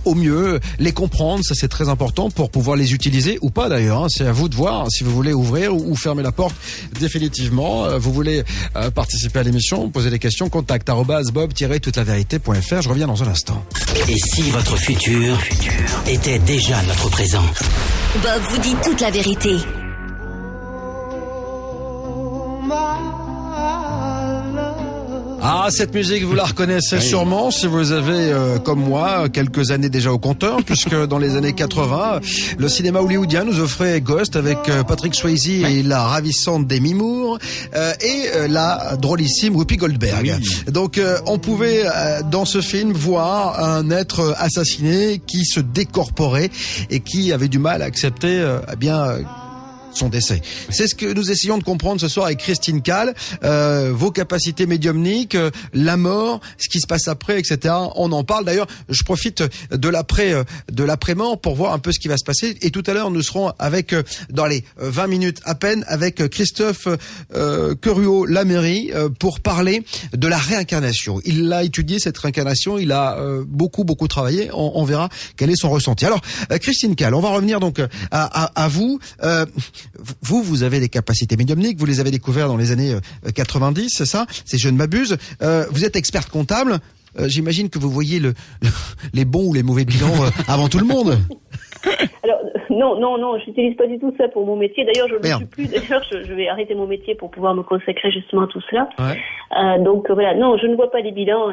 au mieux, les comprendre, ça c'est très important pour pouvoir les utiliser ou pas d'ailleurs, c'est à vous de voir si vous voulez ouvrir ou fermer la porte définitivement. Vous voulez participer à l'émission, poser des questions, contact @bob-toutelavérité.fr. Je reviens dans un instant. Et si votre futur était déjà notre présent? Bob vous dit toute la vérité. Ah, cette musique, vous la reconnaissez sûrement si vous avez, comme moi, quelques années déjà au compteur, puisque dans les années 80, le cinéma hollywoodien nous offrait Ghost avec Patrick Swayze et la ravissante Demi Moore et la drôlissime Whoopi Goldberg. Donc, on pouvait, dans ce film, voir un être assassiné qui se décorporait et qui avait du mal à accepter, son décès. C'est ce que nous essayons de comprendre ce soir avec Christine Calle, vos capacités médiumniques, la mort, ce qui se passe après, etc. On en parle. D'ailleurs, je profite de l'après-mort pour voir un peu ce qui va se passer. Et tout à l'heure, nous serons avec, dans les 20 minutes à peine, avec Christophe Queruot-Laméry pour parler de la réincarnation. Il a étudié cette réincarnation, il a beaucoup travaillé. On verra quel est son ressenti. Alors, Christine Calle, on va revenir donc à vous. Vous avez des capacités médiumniques, vous les avez découvertes dans les années 90, c'est ça? Si je ne m'abuse. Vous êtes experte comptable. J'imagine que vous voyez les bons ou les mauvais bilans avant tout le monde. Alors, non, je n'utilise pas du tout ça pour mon métier. D'ailleurs, je ne le suis plus. D'ailleurs, je vais arrêter mon métier pour pouvoir me consacrer justement à tout cela. Ouais. Donc, voilà. Non, je ne vois pas les bilans.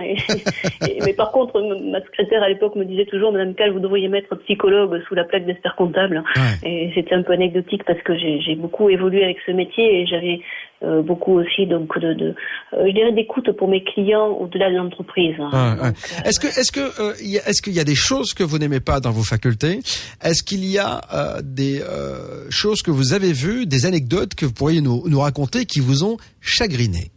Mais par contre, ma secrétaire à l'époque me disait toujours, Madame Calle, vous devriez mettre psychologue sous la plaque d'expert comptable. Ouais. Et c'était un peu anecdotique parce que j'ai beaucoup évolué avec ce métier et j'avais beaucoup aussi donc je dirais d'écoute pour mes clients au-delà de l'entreprise. Ouais. Est-ce qu'il y a des choses que vous n'aimez pas dans vos facultés? Est-ce qu'il y a des choses que vous avez vues, des anecdotes que vous pourriez nous raconter qui vous ont chagriné?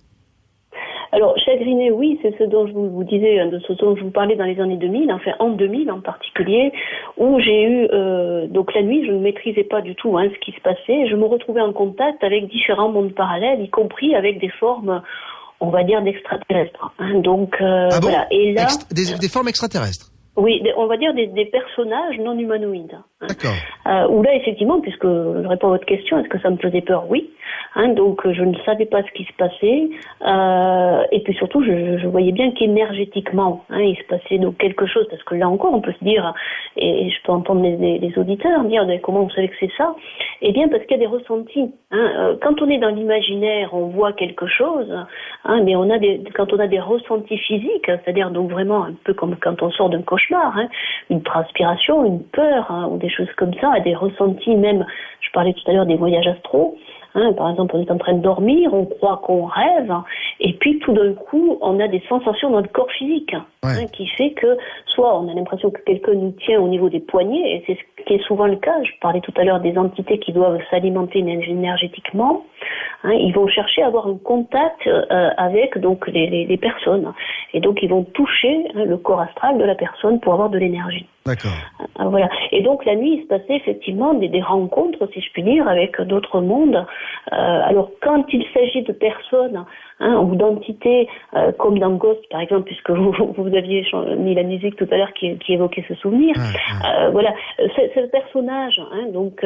Alors, chagriné, oui, c'est ce dont je vous disais, de ce dont je vous parlais dans les années 2000, enfin en 2000 en particulier, où j'ai eu, donc la nuit, je ne maîtrisais pas du tout ce qui se passait, je me retrouvais en contact avec différents mondes parallèles, y compris avec des formes, on va dire, d'extraterrestres. Donc, voilà. Et là, des formes extraterrestres? Oui, on va dire des personnages non humanoïdes. D'accord. Où là, effectivement, puisque je réponds à votre question, est-ce que ça me faisait peur? Oui. Donc, je ne savais pas ce qui se passait. Et puis surtout, je voyais bien qu'énergétiquement, il se passait donc quelque chose. Parce que là encore, on peut se dire, et je peux entendre les auditeurs dire comment vous savez que c'est ça? Eh bien, parce qu'il y a des ressentis. Quand on est dans l'imaginaire, on voit quelque chose, mais quand on a des ressentis physiques, c'est-à-dire donc vraiment un peu comme quand on sort d'un cauchemar, une transpiration, une peur, ou des choses comme ça, des ressentis même, je parlais tout à l'heure des voyages astraux, par exemple, on est en train de dormir, on croit qu'on rêve, et puis tout d'un coup, on a des sensations dans le corps physique, qui fait que soit on a l'impression que quelqu'un nous tient au niveau des poignets, et c'est ce qui est souvent le cas. Je parlais tout à l'heure des entités qui doivent s'alimenter énergétiquement. Ils vont chercher à avoir un contact avec donc les personnes, et donc ils vont toucher le corps astral de la personne pour avoir de l'énergie. D'accord. Voilà. Et donc la nuit, il se passait effectivement des rencontres, si je puis dire, avec d'autres mondes. Alors quand il s'agit de personnes ou d'entités comme dans Ghost, par exemple, puisque vous aviez mis la musique tout à l'heure qui évoquait ce souvenir. Voilà, ce personnage donc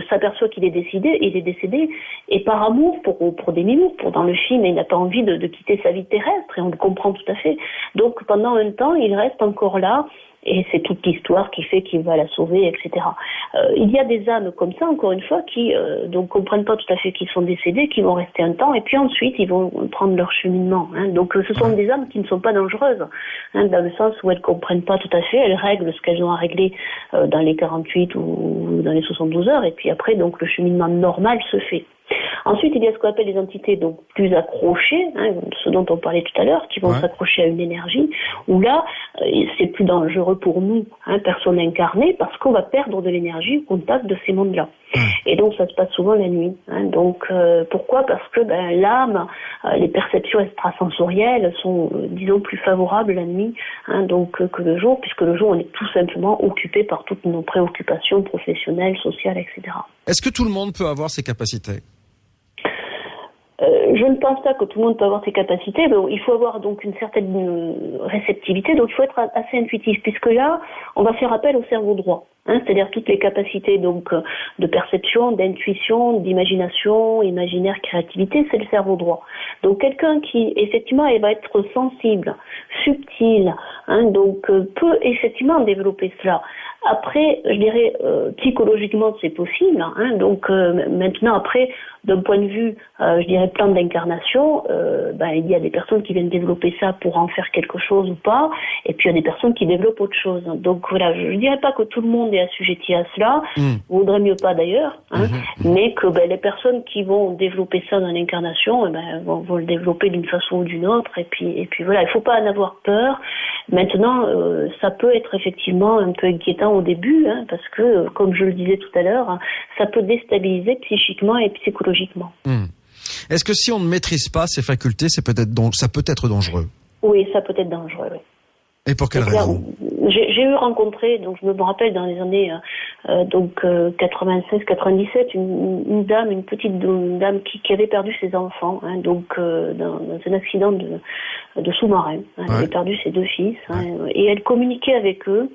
s'aperçoit qu'il est décédé, et par amour pour Demi Moore, dans le film, il n'a pas envie de quitter sa vie terrestre, et on le comprend tout à fait. Donc pendant un temps, il reste encore là. Et c'est toute l'histoire qui fait qu'il va la sauver, etc. Il y a des âmes comme ça, encore une fois, qui donc comprennent pas tout à fait qu'ils sont décédés, qui vont rester un temps, et puis ensuite ils vont prendre leur cheminement. Donc ce sont des âmes qui ne sont pas dangereuses, dans le sens où elles comprennent pas tout à fait, elles règlent ce qu'elles ont à régler dans les 48 ou dans les 72 heures, et puis après donc le cheminement normal se fait. Ensuite, il y a ce qu'on appelle les entités donc plus accrochées, ce dont on parlait tout à l'heure, qui vont s'accrocher à une énergie, où là, c'est plus dangereux pour nous, personnes incarnées, parce qu'on va perdre de l'énergie au contact de ces mondes-là. Et donc, ça se passe souvent la nuit. Donc, pourquoi? Parce que l'âme, les perceptions extrasensorielles sont, disons, plus favorables la nuit que le jour, puisque le jour, on est tout simplement occupé par toutes nos préoccupations professionnelles, sociales, etc. Est-ce que tout le monde peut avoir ces capacités? Je ne pense pas que tout le monde peut avoir ces capacités. Mais il faut avoir donc une certaine réceptivité, donc il faut être assez intuitif, puisque là, on va faire appel au cerveau droit. C'est-à-dire toutes les capacités donc de perception, d'intuition, d'imagination, imaginaire, créativité, c'est le cerveau droit. Donc quelqu'un qui effectivement va être sensible, subtil, donc peut effectivement développer cela. Après, je dirais psychologiquement c'est possible. Donc maintenant après, d'un point de vue, je dirais plan d'incarnation, il y a des personnes qui viennent développer ça pour en faire quelque chose ou pas, et puis il y a des personnes qui développent autre chose. Donc voilà, je dirais pas que tout le monde est assujetti à cela, vaudrait mieux pas d'ailleurs, mais que les personnes qui vont développer ça dans l'incarnation, vont le développer d'une façon ou d'une autre, et puis voilà, il faut pas en avoir peur. Maintenant, ça peut être effectivement un peu inquiétant au début, parce que, comme je le disais tout à l'heure, ça peut déstabiliser psychiquement et psychologiquement. Est-ce que si on ne maîtrise pas ses facultés, ça peut être dangereux? Oui, ça peut être dangereux, oui. Et pour quelle raison? J'ai eu rencontré, donc je me rappelle dans les années 96-97, une dame, une petite dame qui avait perdu ses enfants, dans un accident de sous-marin. Elle avait perdu ses 2 fils, et elle communiquait avec eux.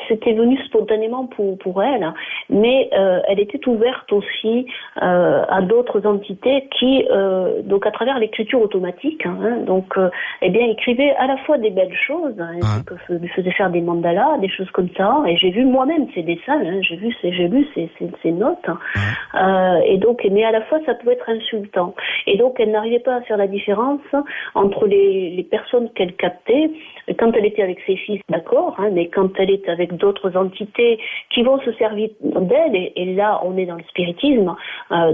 C'était venu spontanément pour elle, mais elle était ouverte aussi à d'autres entités qui, donc à travers l'écriture automatique, écrivait à la fois des belles choses, lui faisait faire des mandalas, des choses comme ça, et j'ai vu moi-même ses dessins, j'ai lu ses notes, mais à la fois ça pouvait être insultant, et donc elle n'arrivait pas à faire la différence entre les personnes qu'elle captait. Quand elle était avec ses fils, d'accord, mais quand elle est avec d'autres entités qui vont se servir d'elle, et là on est dans le spiritisme,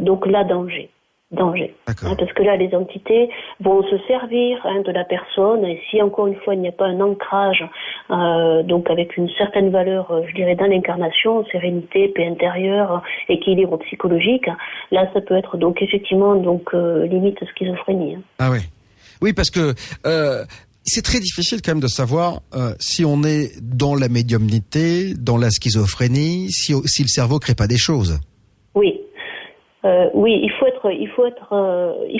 donc là danger. Parce que là les entités vont se servir de la personne, et si encore une fois il n'y a pas un ancrage donc avec une certaine valeur, je dirais, dans l'incarnation, sérénité, paix intérieure, équilibre psychologique, là ça peut être donc effectivement limite schizophrénie. Ah oui, parce que c'est très difficile quand même de savoir si on est dans la médiumnité, dans la schizophrénie, si le cerveau crée pas des choses. Oui. Il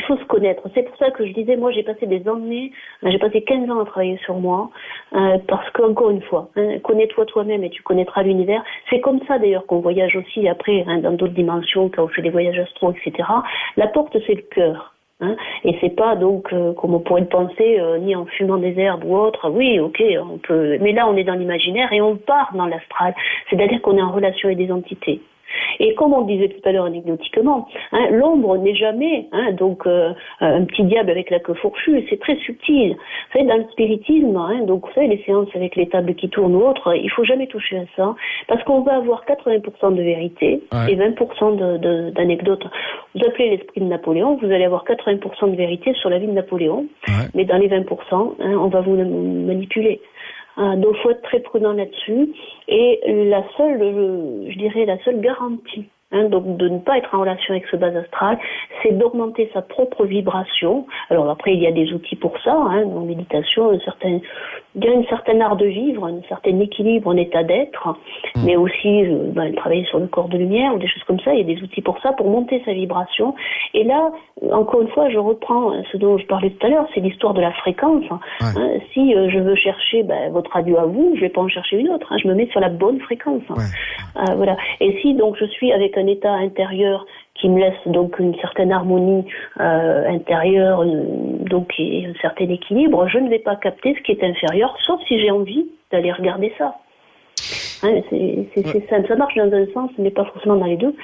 faut se connaître. C'est pour ça que je disais, moi j'ai passé des années, j'ai passé 15 ans à travailler sur moi, parce que encore une fois, connais-toi toi-même et tu connaîtras l'univers. C'est comme ça d'ailleurs qu'on voyage aussi après, dans d'autres dimensions, quand on fait des voyages astro, etc. La porte c'est le cœur. Et c'est pas donc comme on pourrait le penser, ni en fumant des herbes ou autre. Oui, ok, on peut, mais là on est dans l'imaginaire et on part dans l'astral. C'est-à-dire qu'on est en relation avec des entités. Et comme on disait tout à l'heure anecdotiquement, l'ombre n'est jamais un petit diable avec la queue fourchue, c'est très subtil. Vous savez, dans le spiritisme, donc vous savez, les séances avec les tables qui tournent ou autres, il faut jamais toucher à ça, parce qu'on va avoir 80% de vérité et 20% d'anecdotes. Vous appelez l'esprit de Napoléon, vous allez avoir 80% de vérité sur la vie de Napoléon, mais dans les 20%, on va vous manipuler. Donc faut être très prudent là-dessus, et la seule garantie donc de ne pas être en relation avec ce bas astral, c'est d'augmenter sa propre vibration. Alors après il y a des outils pour ça, en méditation, il y a une certaine art de vivre, un certain équilibre, un état d'être, mais aussi travailler sur le corps de lumière ou des choses comme ça. Il y a des outils pour ça, pour monter sa vibration. Et là, encore une fois, je reprends ce dont je parlais tout à l'heure, c'est l'histoire de la fréquence. Si je veux chercher votre radio à vous, je vais pas en chercher une autre. Je me mets sur la bonne fréquence. Voilà. Et si donc je suis avec un état intérieur qui me laisse donc une certaine harmonie intérieure, donc et un certain équilibre, je ne vais pas capter ce qui est inférieur, sauf si j'ai envie d'aller regarder ça. C'est simple, ça marche dans un sens, mais pas forcément dans les deux.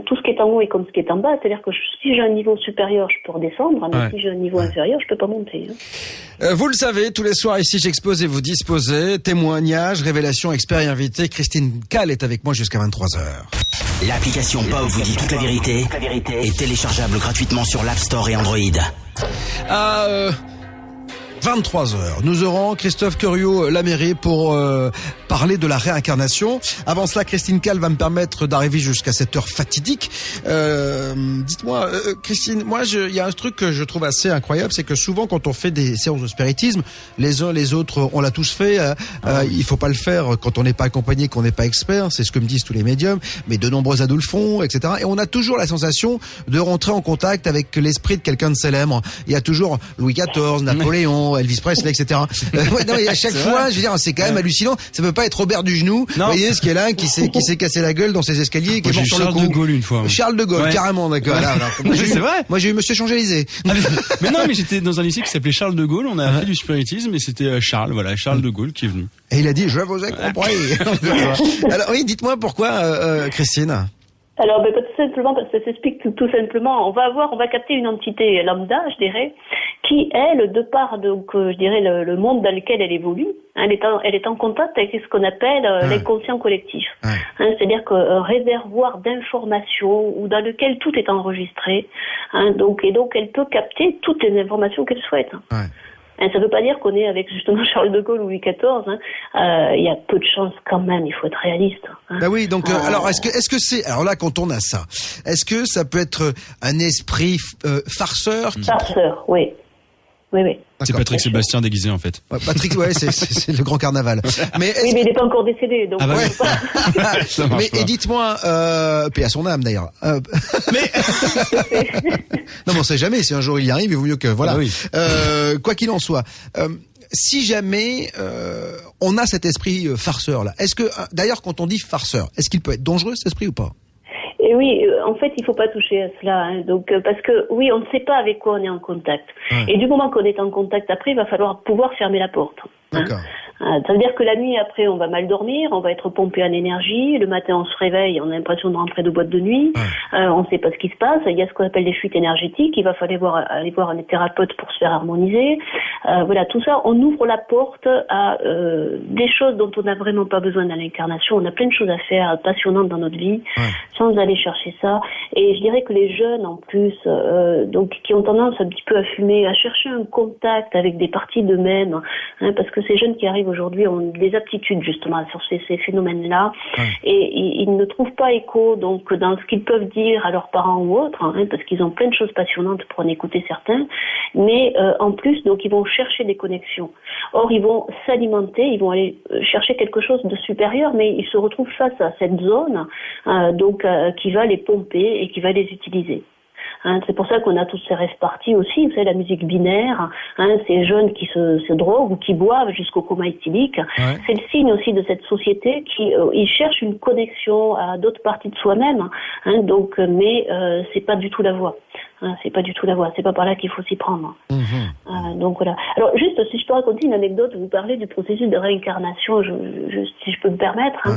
Tout ce qui est en haut est comme ce qui est en bas, c'est-à-dire que si j'ai un niveau supérieur, je peux redescendre, mais si j'ai un niveau inférieur, je peux pas monter. Vous le savez, tous les soirs ici, j'expose et vous disposez. Témoignages, révélations, experts et invités. Christine Kahl est avec moi jusqu'à 23h. L'application Bob vous dit toute la vérité est téléchargeable gratuitement sur l'App Store et Android. 23h, nous aurons Christophe Curiot-Laméry pour parler de la réincarnation. Avant cela, Christine Kahl va me permettre d'arriver jusqu'à cette heure fatidique. Dites-moi, Christine, moi, il y a un truc que je trouve assez incroyable, c'est que souvent, quand on fait des séances de spiritisme, les uns les autres, on l'a tous fait. Il faut pas le faire quand on n'est pas accompagné, qu'on n'est pas expert. C'est ce que me disent tous les médiums, mais de nombreux ados le font, etc. Et on a toujours la sensation de rentrer en contact avec l'esprit de quelqu'un de célèbre. Il y a toujours Louis XIV, Napoléon, Elvis Presley, etc. Et à chaque fois, je veux dire, c'est quand même hallucinant. Ça peut pas être Robert Dugenou, vous voyez, ce qui est là, qui s'est cassé la gueule dans ses escaliers, qui est mort sur le coup. Charles de Gaulle une fois. Charles de Gaulle, carrément, d'accord. C'est vrai. Moi, j'ai eu Monsieur Champs-Élysées. Mais non, mais j'étais dans un lycée qui s'appelait Charles de Gaulle. On a fait du spiritisme et c'était Charles de Gaulle qui est venu. Et il a dit, je vous ai compris. Alors oui, dites-moi pourquoi, Christine. Alors, tout simplement, parce que ça s'explique tout simplement. On va capter une entité lambda, je dirais, qui, elle, de par, donc, je dirais, le monde dans lequel elle évolue, elle est en contact avec ce qu'on appelle l'inconscient collectif. C'est-à-dire qu'un réservoir d'informations ou dans lequel tout est enregistré. Donc elle peut capter toutes les informations qu'elle souhaite. Ça ne veut pas dire qu'on est avec justement Charles de Gaulle ou Louis XIV. Il y a peu de chances quand même. Il faut être réaliste. Bah oui. Donc alors est-ce que c'est alors là quand on a ça, est-ce que ça peut être un esprit farceur? Farceur, oui. Oui. C'est Patrick Sébastien déguisé en fait. Ouais, Patrick, ouais, c'est le grand carnaval. Mais oui, mais il n'est pas encore décédé, donc. Ah bah ouais. Mais et dites-moi, paix à son âme d'ailleurs. Mais non, mais on sait jamais. Si un jour il y arrive, il vaut mieux que voilà. Ah oui. Quoi qu'il en soit. Si jamais on a cet esprit farceur là, est-ce que d'ailleurs quand on dit farceur, est-ce qu'il peut être dangereux cet esprit ou pas? Et oui, en fait, il faut pas toucher à cela, donc parce que oui, on ne sait pas avec quoi on est en contact. Ouais. Et du moment qu'on est en contact, après, il va falloir pouvoir fermer la porte. D'accord. Ça veut dire que la nuit, après, on va mal dormir, on va être pompé en énergie. Le matin, on se réveille, on a l'impression de rentrer de boîte de nuit. Ouais. On ne sait pas ce qui se passe. Il y a ce qu'on appelle des fuites énergétiques. Il va falloir aller voir un thérapeute pour se faire harmoniser. Voilà, tout ça, on ouvre la porte à des choses dont on n'a vraiment pas besoin dans l'incarnation. On a plein de choses à faire passionnantes dans notre vie, sans aller chercher ça. Et je dirais que les jeunes, en plus, donc qui ont tendance un petit peu à fumer, à chercher un contact avec des parties d'eux-mêmes, parce que ces jeunes qui arrivent aujourd'hui ont des aptitudes justement sur ces phénomènes-là, et ils ne trouvent pas écho donc dans ce qu'ils peuvent dire à leurs parents ou autres, parce qu'ils ont plein de choses passionnantes pour en écouter certains, mais en plus donc ils vont chercher des connexions. Or ils vont s'alimenter, ils vont aller chercher quelque chose de supérieur, mais ils se retrouvent face à cette zone qui va les pomper et qui va les utiliser. C'est pour ça qu'on a tous ces rêves partis aussi, vous savez, la musique binaire, ces jeunes qui se droguent ou qui boivent jusqu'au coma éthylique. Ouais. C'est le signe aussi de cette société qui ils cherchent une connexion à d'autres parties de soi-même, mais c'est pas du tout la voie. C'est pas du tout la voie, c'est pas par là qu'il faut s'y prendre. Donc voilà. Alors juste, si je peux raconter une anecdote, vous parlez du processus de réincarnation, si je peux me permettre.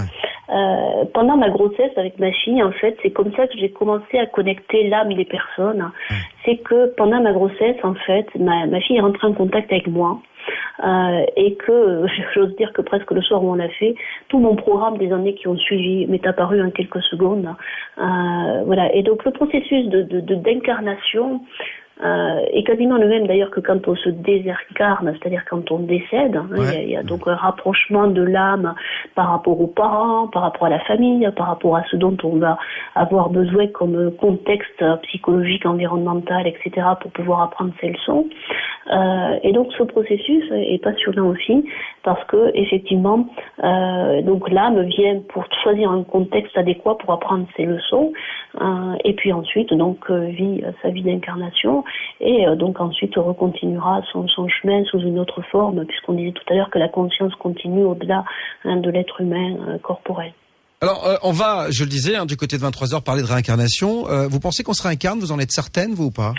Pendant ma grossesse avec ma fille, en fait, c'est comme ça que j'ai commencé à connecter l'âme et les personnes. C'est que pendant ma grossesse, en fait, ma fille est rentrée en contact avec moi. Et que j'ose dire que presque le soir où on l'a fait, tout mon programme des années qui ont suivi m'est apparu en quelques secondes. Voilà. Et donc le processus d'incarnation est quasiment le même d'ailleurs que quand on se désincarne, c'est-à-dire quand on décède. Il y a donc un rapprochement de l'âme par rapport aux parents, par rapport à la famille, par rapport à ce dont on va avoir besoin comme contexte psychologique, environnemental, etc. pour pouvoir apprendre ces leçons. Et donc ce processus est passionnant aussi parce que effectivement, donc l'âme vient pour choisir un contexte adéquat pour apprendre ses leçons, et puis ensuite donc vit sa vie d'incarnation. Et donc ensuite recontinuera son chemin sous une autre forme, puisqu'on disait tout à l'heure que la conscience continue au-delà de l'être humain corporel. Alors on va, je le disais, du côté de 23h parler de réincarnation. Vous pensez qu'on se réincarne? Vous en êtes certaine, vous ou pas?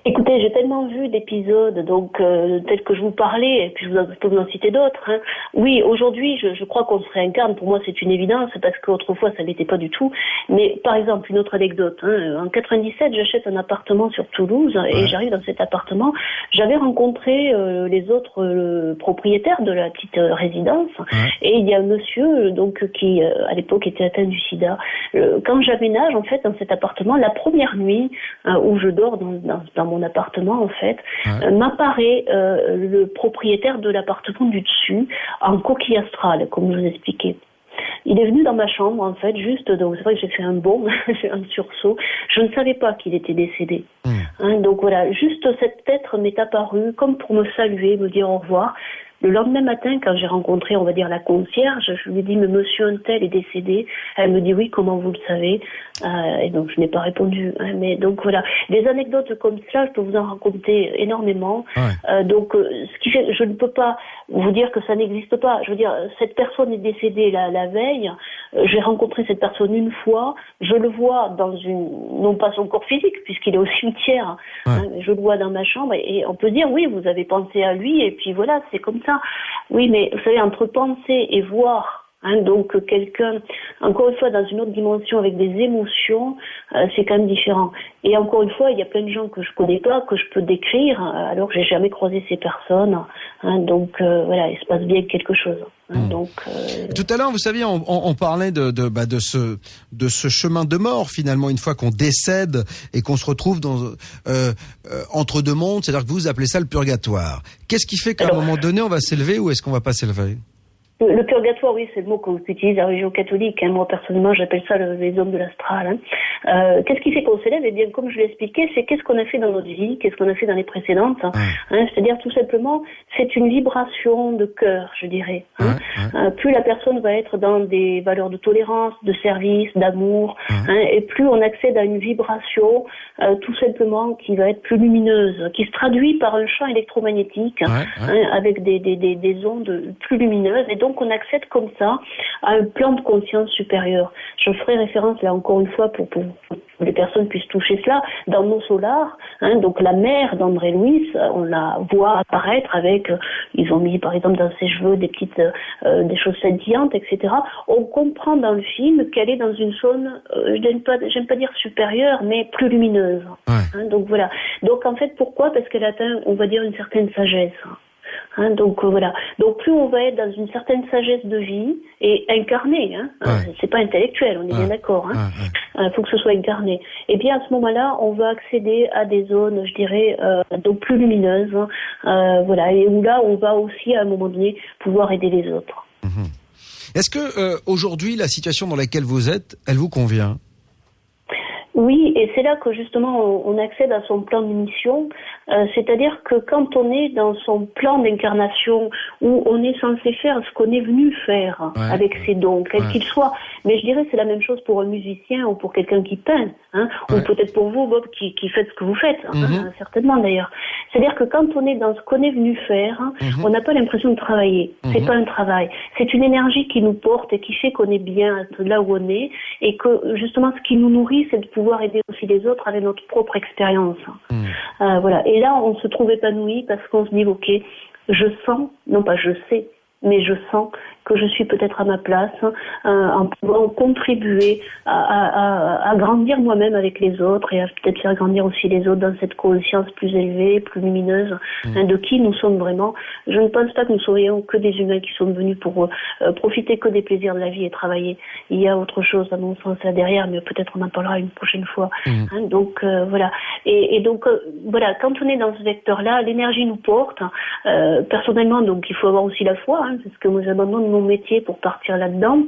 Écoutez, j'ai tellement vu d'épisodes, donc tels que je vous parlais, et puis je peux vous en citer d'autres. Oui, aujourd'hui, je crois qu'on se réincarne. Pour moi, c'est une évidence, parce qu'autrefois, ça l'était pas du tout. Mais par exemple, une autre anecdote. En 97, j'achète un appartement sur Toulouse, et j'arrive dans cet appartement. J'avais rencontré les autres propriétaires de la petite résidence, et il y a un monsieur donc qui, à l'époque, était atteint du sida. Quand j'aménage, en fait, dans cet appartement, la première nuit où je dors dans mon appartement, en fait, m'apparaît le propriétaire de l'appartement du dessus en coquille astrale, comme je vous expliquais. Il est venu dans ma chambre, en fait, donc c'est vrai que j'ai fait un bond, un sursaut. Je ne savais pas qu'il était décédé. Donc voilà, juste cette tête m'est apparue comme pour me saluer, me dire au revoir. Le lendemain matin, quand j'ai rencontré, on va dire, la concierge, je lui ai dit, mais monsieur un-tel est décédé. Elle me dit, oui, comment vous le savez? Et donc, je n'ai pas répondu. Mais donc, voilà. Des anecdotes comme cela, je peux vous en raconter énormément. Donc, ce qui fait, je ne peux pas vous dire que ça n'existe pas. Je veux dire, cette personne est décédée la veille. J'ai rencontré cette personne une fois. Je le vois non pas son corps physique, puisqu'il est au cimetière. Je le vois dans ma chambre. Et on peut dire, oui, vous avez pensé à lui. Et puis voilà, c'est comme ça. Oui, mais vous savez, entre penser et voir Donc quelqu'un, encore une fois, dans une autre dimension avec des émotions, c'est quand même différent. Et encore une fois, il y a plein de gens que je connais pas, que je peux décrire, alors que j'ai jamais croisé ces personnes. Donc voilà, il se passe bien quelque chose. Donc tout à l'heure, vous saviez, on parlait de ce chemin de mort finalement une fois qu'on décède et qu'on se retrouve dans entre deux mondes, c'est-à-dire que vous appelez ça le purgatoire. Qu'est-ce qui fait qu'à un moment donné on va s'élever ou est-ce qu'on va pas s'élever? Le purgatoire, oui, c'est le mot qu'utilise la religion catholique. Moi, personnellement, j'appelle ça les hommes de l'astral. Qu'est-ce qui fait qu'on s'élève? Eh bien, comme je l'ai expliqué, c'est qu'est-ce qu'on a fait dans notre vie, qu'est-ce qu'on a fait dans les précédentes. C'est-à-dire, tout simplement, c'est une vibration de cœur, je dirais. Plus la personne va être dans des valeurs de tolérance, de service, d'amour, et plus on accède à une vibration, tout simplement, qui va être plus lumineuse, qui se traduit par un champ électromagnétique, avec des ondes plus lumineuses. Et donc, on accède comme ça à un plan de conscience supérieur. Je ferai référence, là, encore une fois, pour que les personnes puissent toucher cela, dans nos solars, donc la mère d'André Louis, on la voit apparaître avec, ils ont mis, par exemple, dans ses cheveux des petites, des choses scintillantes, etc. On comprend dans le film qu'elle est dans une zone, j'aime pas dire supérieure, mais plus lumineuse. Donc voilà. Donc, en fait, pourquoi? Parce qu'elle atteint, on va dire, une certaine sagesse. Donc voilà. Donc plus on va être dans une certaine sagesse de vie et incarné, c'est pas intellectuel, on est bien d'accord. Faut que ce soit incarné. Et bien à ce moment-là, on va accéder à des zones, je dirais, donc plus lumineuses, voilà, et où là, on va aussi à un moment donné pouvoir aider les autres. Est-ce que aujourd'hui, la situation dans laquelle vous êtes, elle vous convient? Oui, et c'est là que justement on accède à son plan de mission, c'est-à-dire que quand on est dans son plan d'incarnation où on est censé faire ce qu'on est venu faire avec ses dons, quel qu'il soit, mais je dirais c'est la même chose pour un musicien ou pour quelqu'un qui peint, ou peut-être pour vous Bob qui faites ce que vous faites, certainement d'ailleurs. C'est-à-dire que quand on est dans ce qu'on est venu faire, on n'a pas l'impression de travailler, c'est pas un travail, c'est une énergie qui nous porte et qui fait qu'on est bien là où on est et que justement ce qui nous nourrit c'est de pouvoir aider aussi les autres avec notre propre expérience. Voilà. Et là, on se trouve épanoui parce qu'on se dit, ok, je sens, non pas je sais, mais je sens que je suis peut-être à ma place, en pouvant contribuer à grandir moi-même avec les autres et à peut-être faire grandir aussi les autres dans cette conscience plus élevée, plus lumineuse, de qui nous sommes vraiment. Je ne pense pas que nous soyons que des humains qui sont venus pour profiter que des plaisirs de la vie et travailler. Il y a autre chose, à mon sens, là derrière, mais peut-être on en parlera une prochaine fois. Donc, voilà. Et donc, voilà, quand on est dans ce vecteur-là, l'énergie nous porte. Personnellement, donc, il faut avoir aussi la foi, parce que moi, j'abandonne mon métier pour partir là-dedans.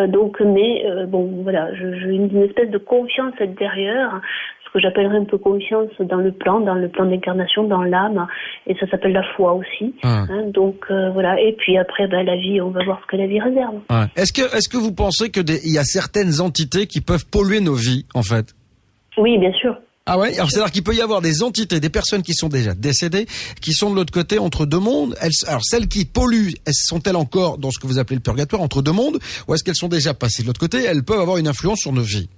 Donc, mais bon, voilà, j'ai une espèce de confiance intérieure, ce que j'appellerais un peu confiance dans le plan d'incarnation, dans l'âme, et ça s'appelle la foi aussi. Donc voilà. Et puis après, la vie, on va voir ce que la vie réserve. Est-ce que vous pensez que il y a certaines entités qui peuvent polluer nos vies, en fait? Oui, bien sûr. Ah ouais, alors c'est-à-dire qu'il peut y avoir des entités, des personnes qui sont déjà décédées, qui sont de l'autre côté entre deux mondes. Alors celles qui polluent, sont-elles encore dans ce que vous appelez le purgatoire, entre deux mondes, ou est-ce qu'elles sont déjà passées de l'autre côté? Elles peuvent avoir une influence sur nos vies.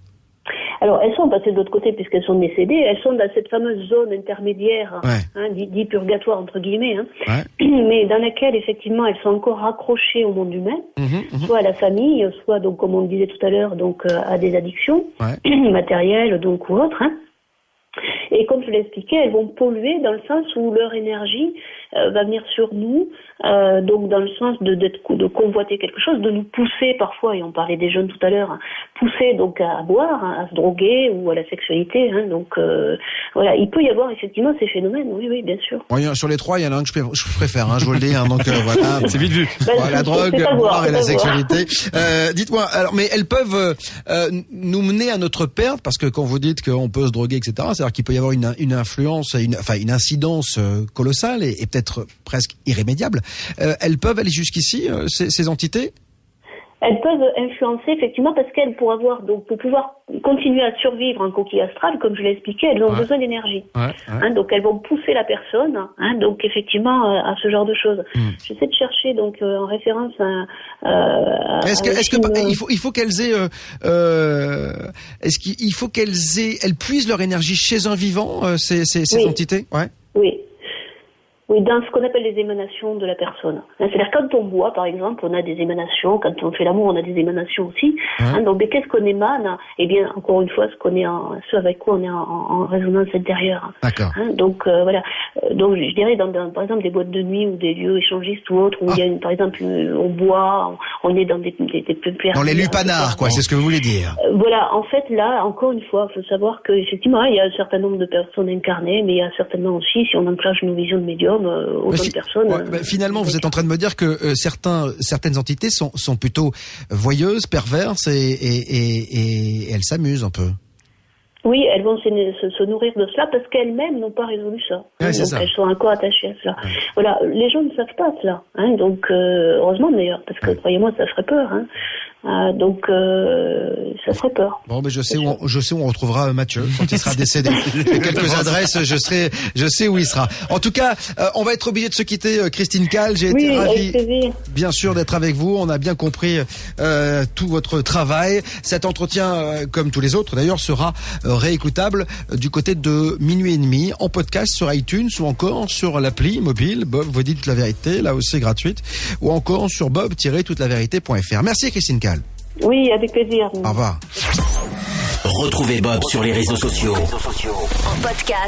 Alors, elles sont passées de l'autre côté puisqu'elles sont décédées. Elles sont dans cette fameuse zone intermédiaire, dit purgatoire entre guillemets, mais dans laquelle effectivement elles sont encore raccrochées au monde humain, soit à la famille, soit donc comme on le disait tout à l'heure, donc à des addictions matérielles donc ou autres. Et comme je l'ai expliqué, elles vont polluer dans le sens où leur énergie va venir sur nous, donc dans le sens de convoiter quelque chose, de nous pousser parfois, et on parlait des jeunes tout à l'heure, pousser donc à boire, à se droguer ou à la sexualité. Donc voilà, il peut y avoir effectivement ces phénomènes, oui, bien sûr. Sur les trois, il y en a un que je préfère, je vous le dis, donc voilà. C'est vite vu. La drogue, boire et la sexualité. Dites-moi, alors, mais elles peuvent nous mener à notre perte, parce que quand vous dites qu'on peut se droguer, etc., c'est-à-dire qu'il peut y avoir une influence, une incidence colossale et peut-être presque irrémédiable. Elles peuvent aller jusqu'ici, ces entités? Elles peuvent influencer effectivement parce qu'elles, pour pouvoir continuer à survivre en coquille astrale, comme je l'ai expliqué, elles ont besoin d'énergie. Donc elles vont pousser la personne, donc effectivement à ce genre de choses. J'essaie de chercher donc en référence il faut qu'elles aient elles puisent leur énergie chez un vivant, ces entités? Oui. Oui, dans ce qu'on appelle les émanations de la personne. C'est-à-dire quand on boit, par exemple, on a des émanations. Quand on fait l'amour, on a des émanations aussi. Donc, qu'est-ce qu'on émane? Eh bien, encore une fois, ce avec quoi on est en résonance intérieure. D'accord. Donc, voilà. Donc, je dirais dans, par exemple, des boîtes de nuit ou des lieux échangistes ou autres, où il y a par exemple, on boit, on est dans des dans les lupanards, quoi. C'est ce que vous voulez dire. Voilà. En fait, là, encore une fois, il faut savoir que effectivement, il y a un certain nombre de personnes incarnées, mais il y a certainement aussi, si on enclenche nos visions de médium, autant de personnes. Finalement, vous êtes en train de me dire que certaines entités sont plutôt voyeuses, perverses et elles s'amusent un peu. Oui, elles vont se nourrir de cela parce qu'elles-mêmes n'ont pas résolu ça. Ouais, donc elles sont encore attachées à cela. Ouais. Voilà, les gens ne savent pas cela. Donc heureusement d'ailleurs, parce que croyez-moi, ça ferait peur. Donc ça ferait peur. Bon, mais je sais où on retrouvera Mathieu quand il sera décédé. Quelques adresses, je sais où il sera. En tout cas, on va être obligé de se quitter, Christine Kahl. J'ai été ravi, bien sûr, d'être avec vous. On a bien compris tout votre travail. Cet entretien, comme tous les autres d'ailleurs, sera réécoutable du côté de 00h30 en podcast sur iTunes ou encore sur l'appli mobile Bob vous dit toute la vérité, là aussi gratuite, ou encore sur bob-toutlavérité.fr. Merci Christine Kahl. Oui, avec plaisir. Au revoir. Retrouvez Bob sur les réseaux sociaux. En podcast.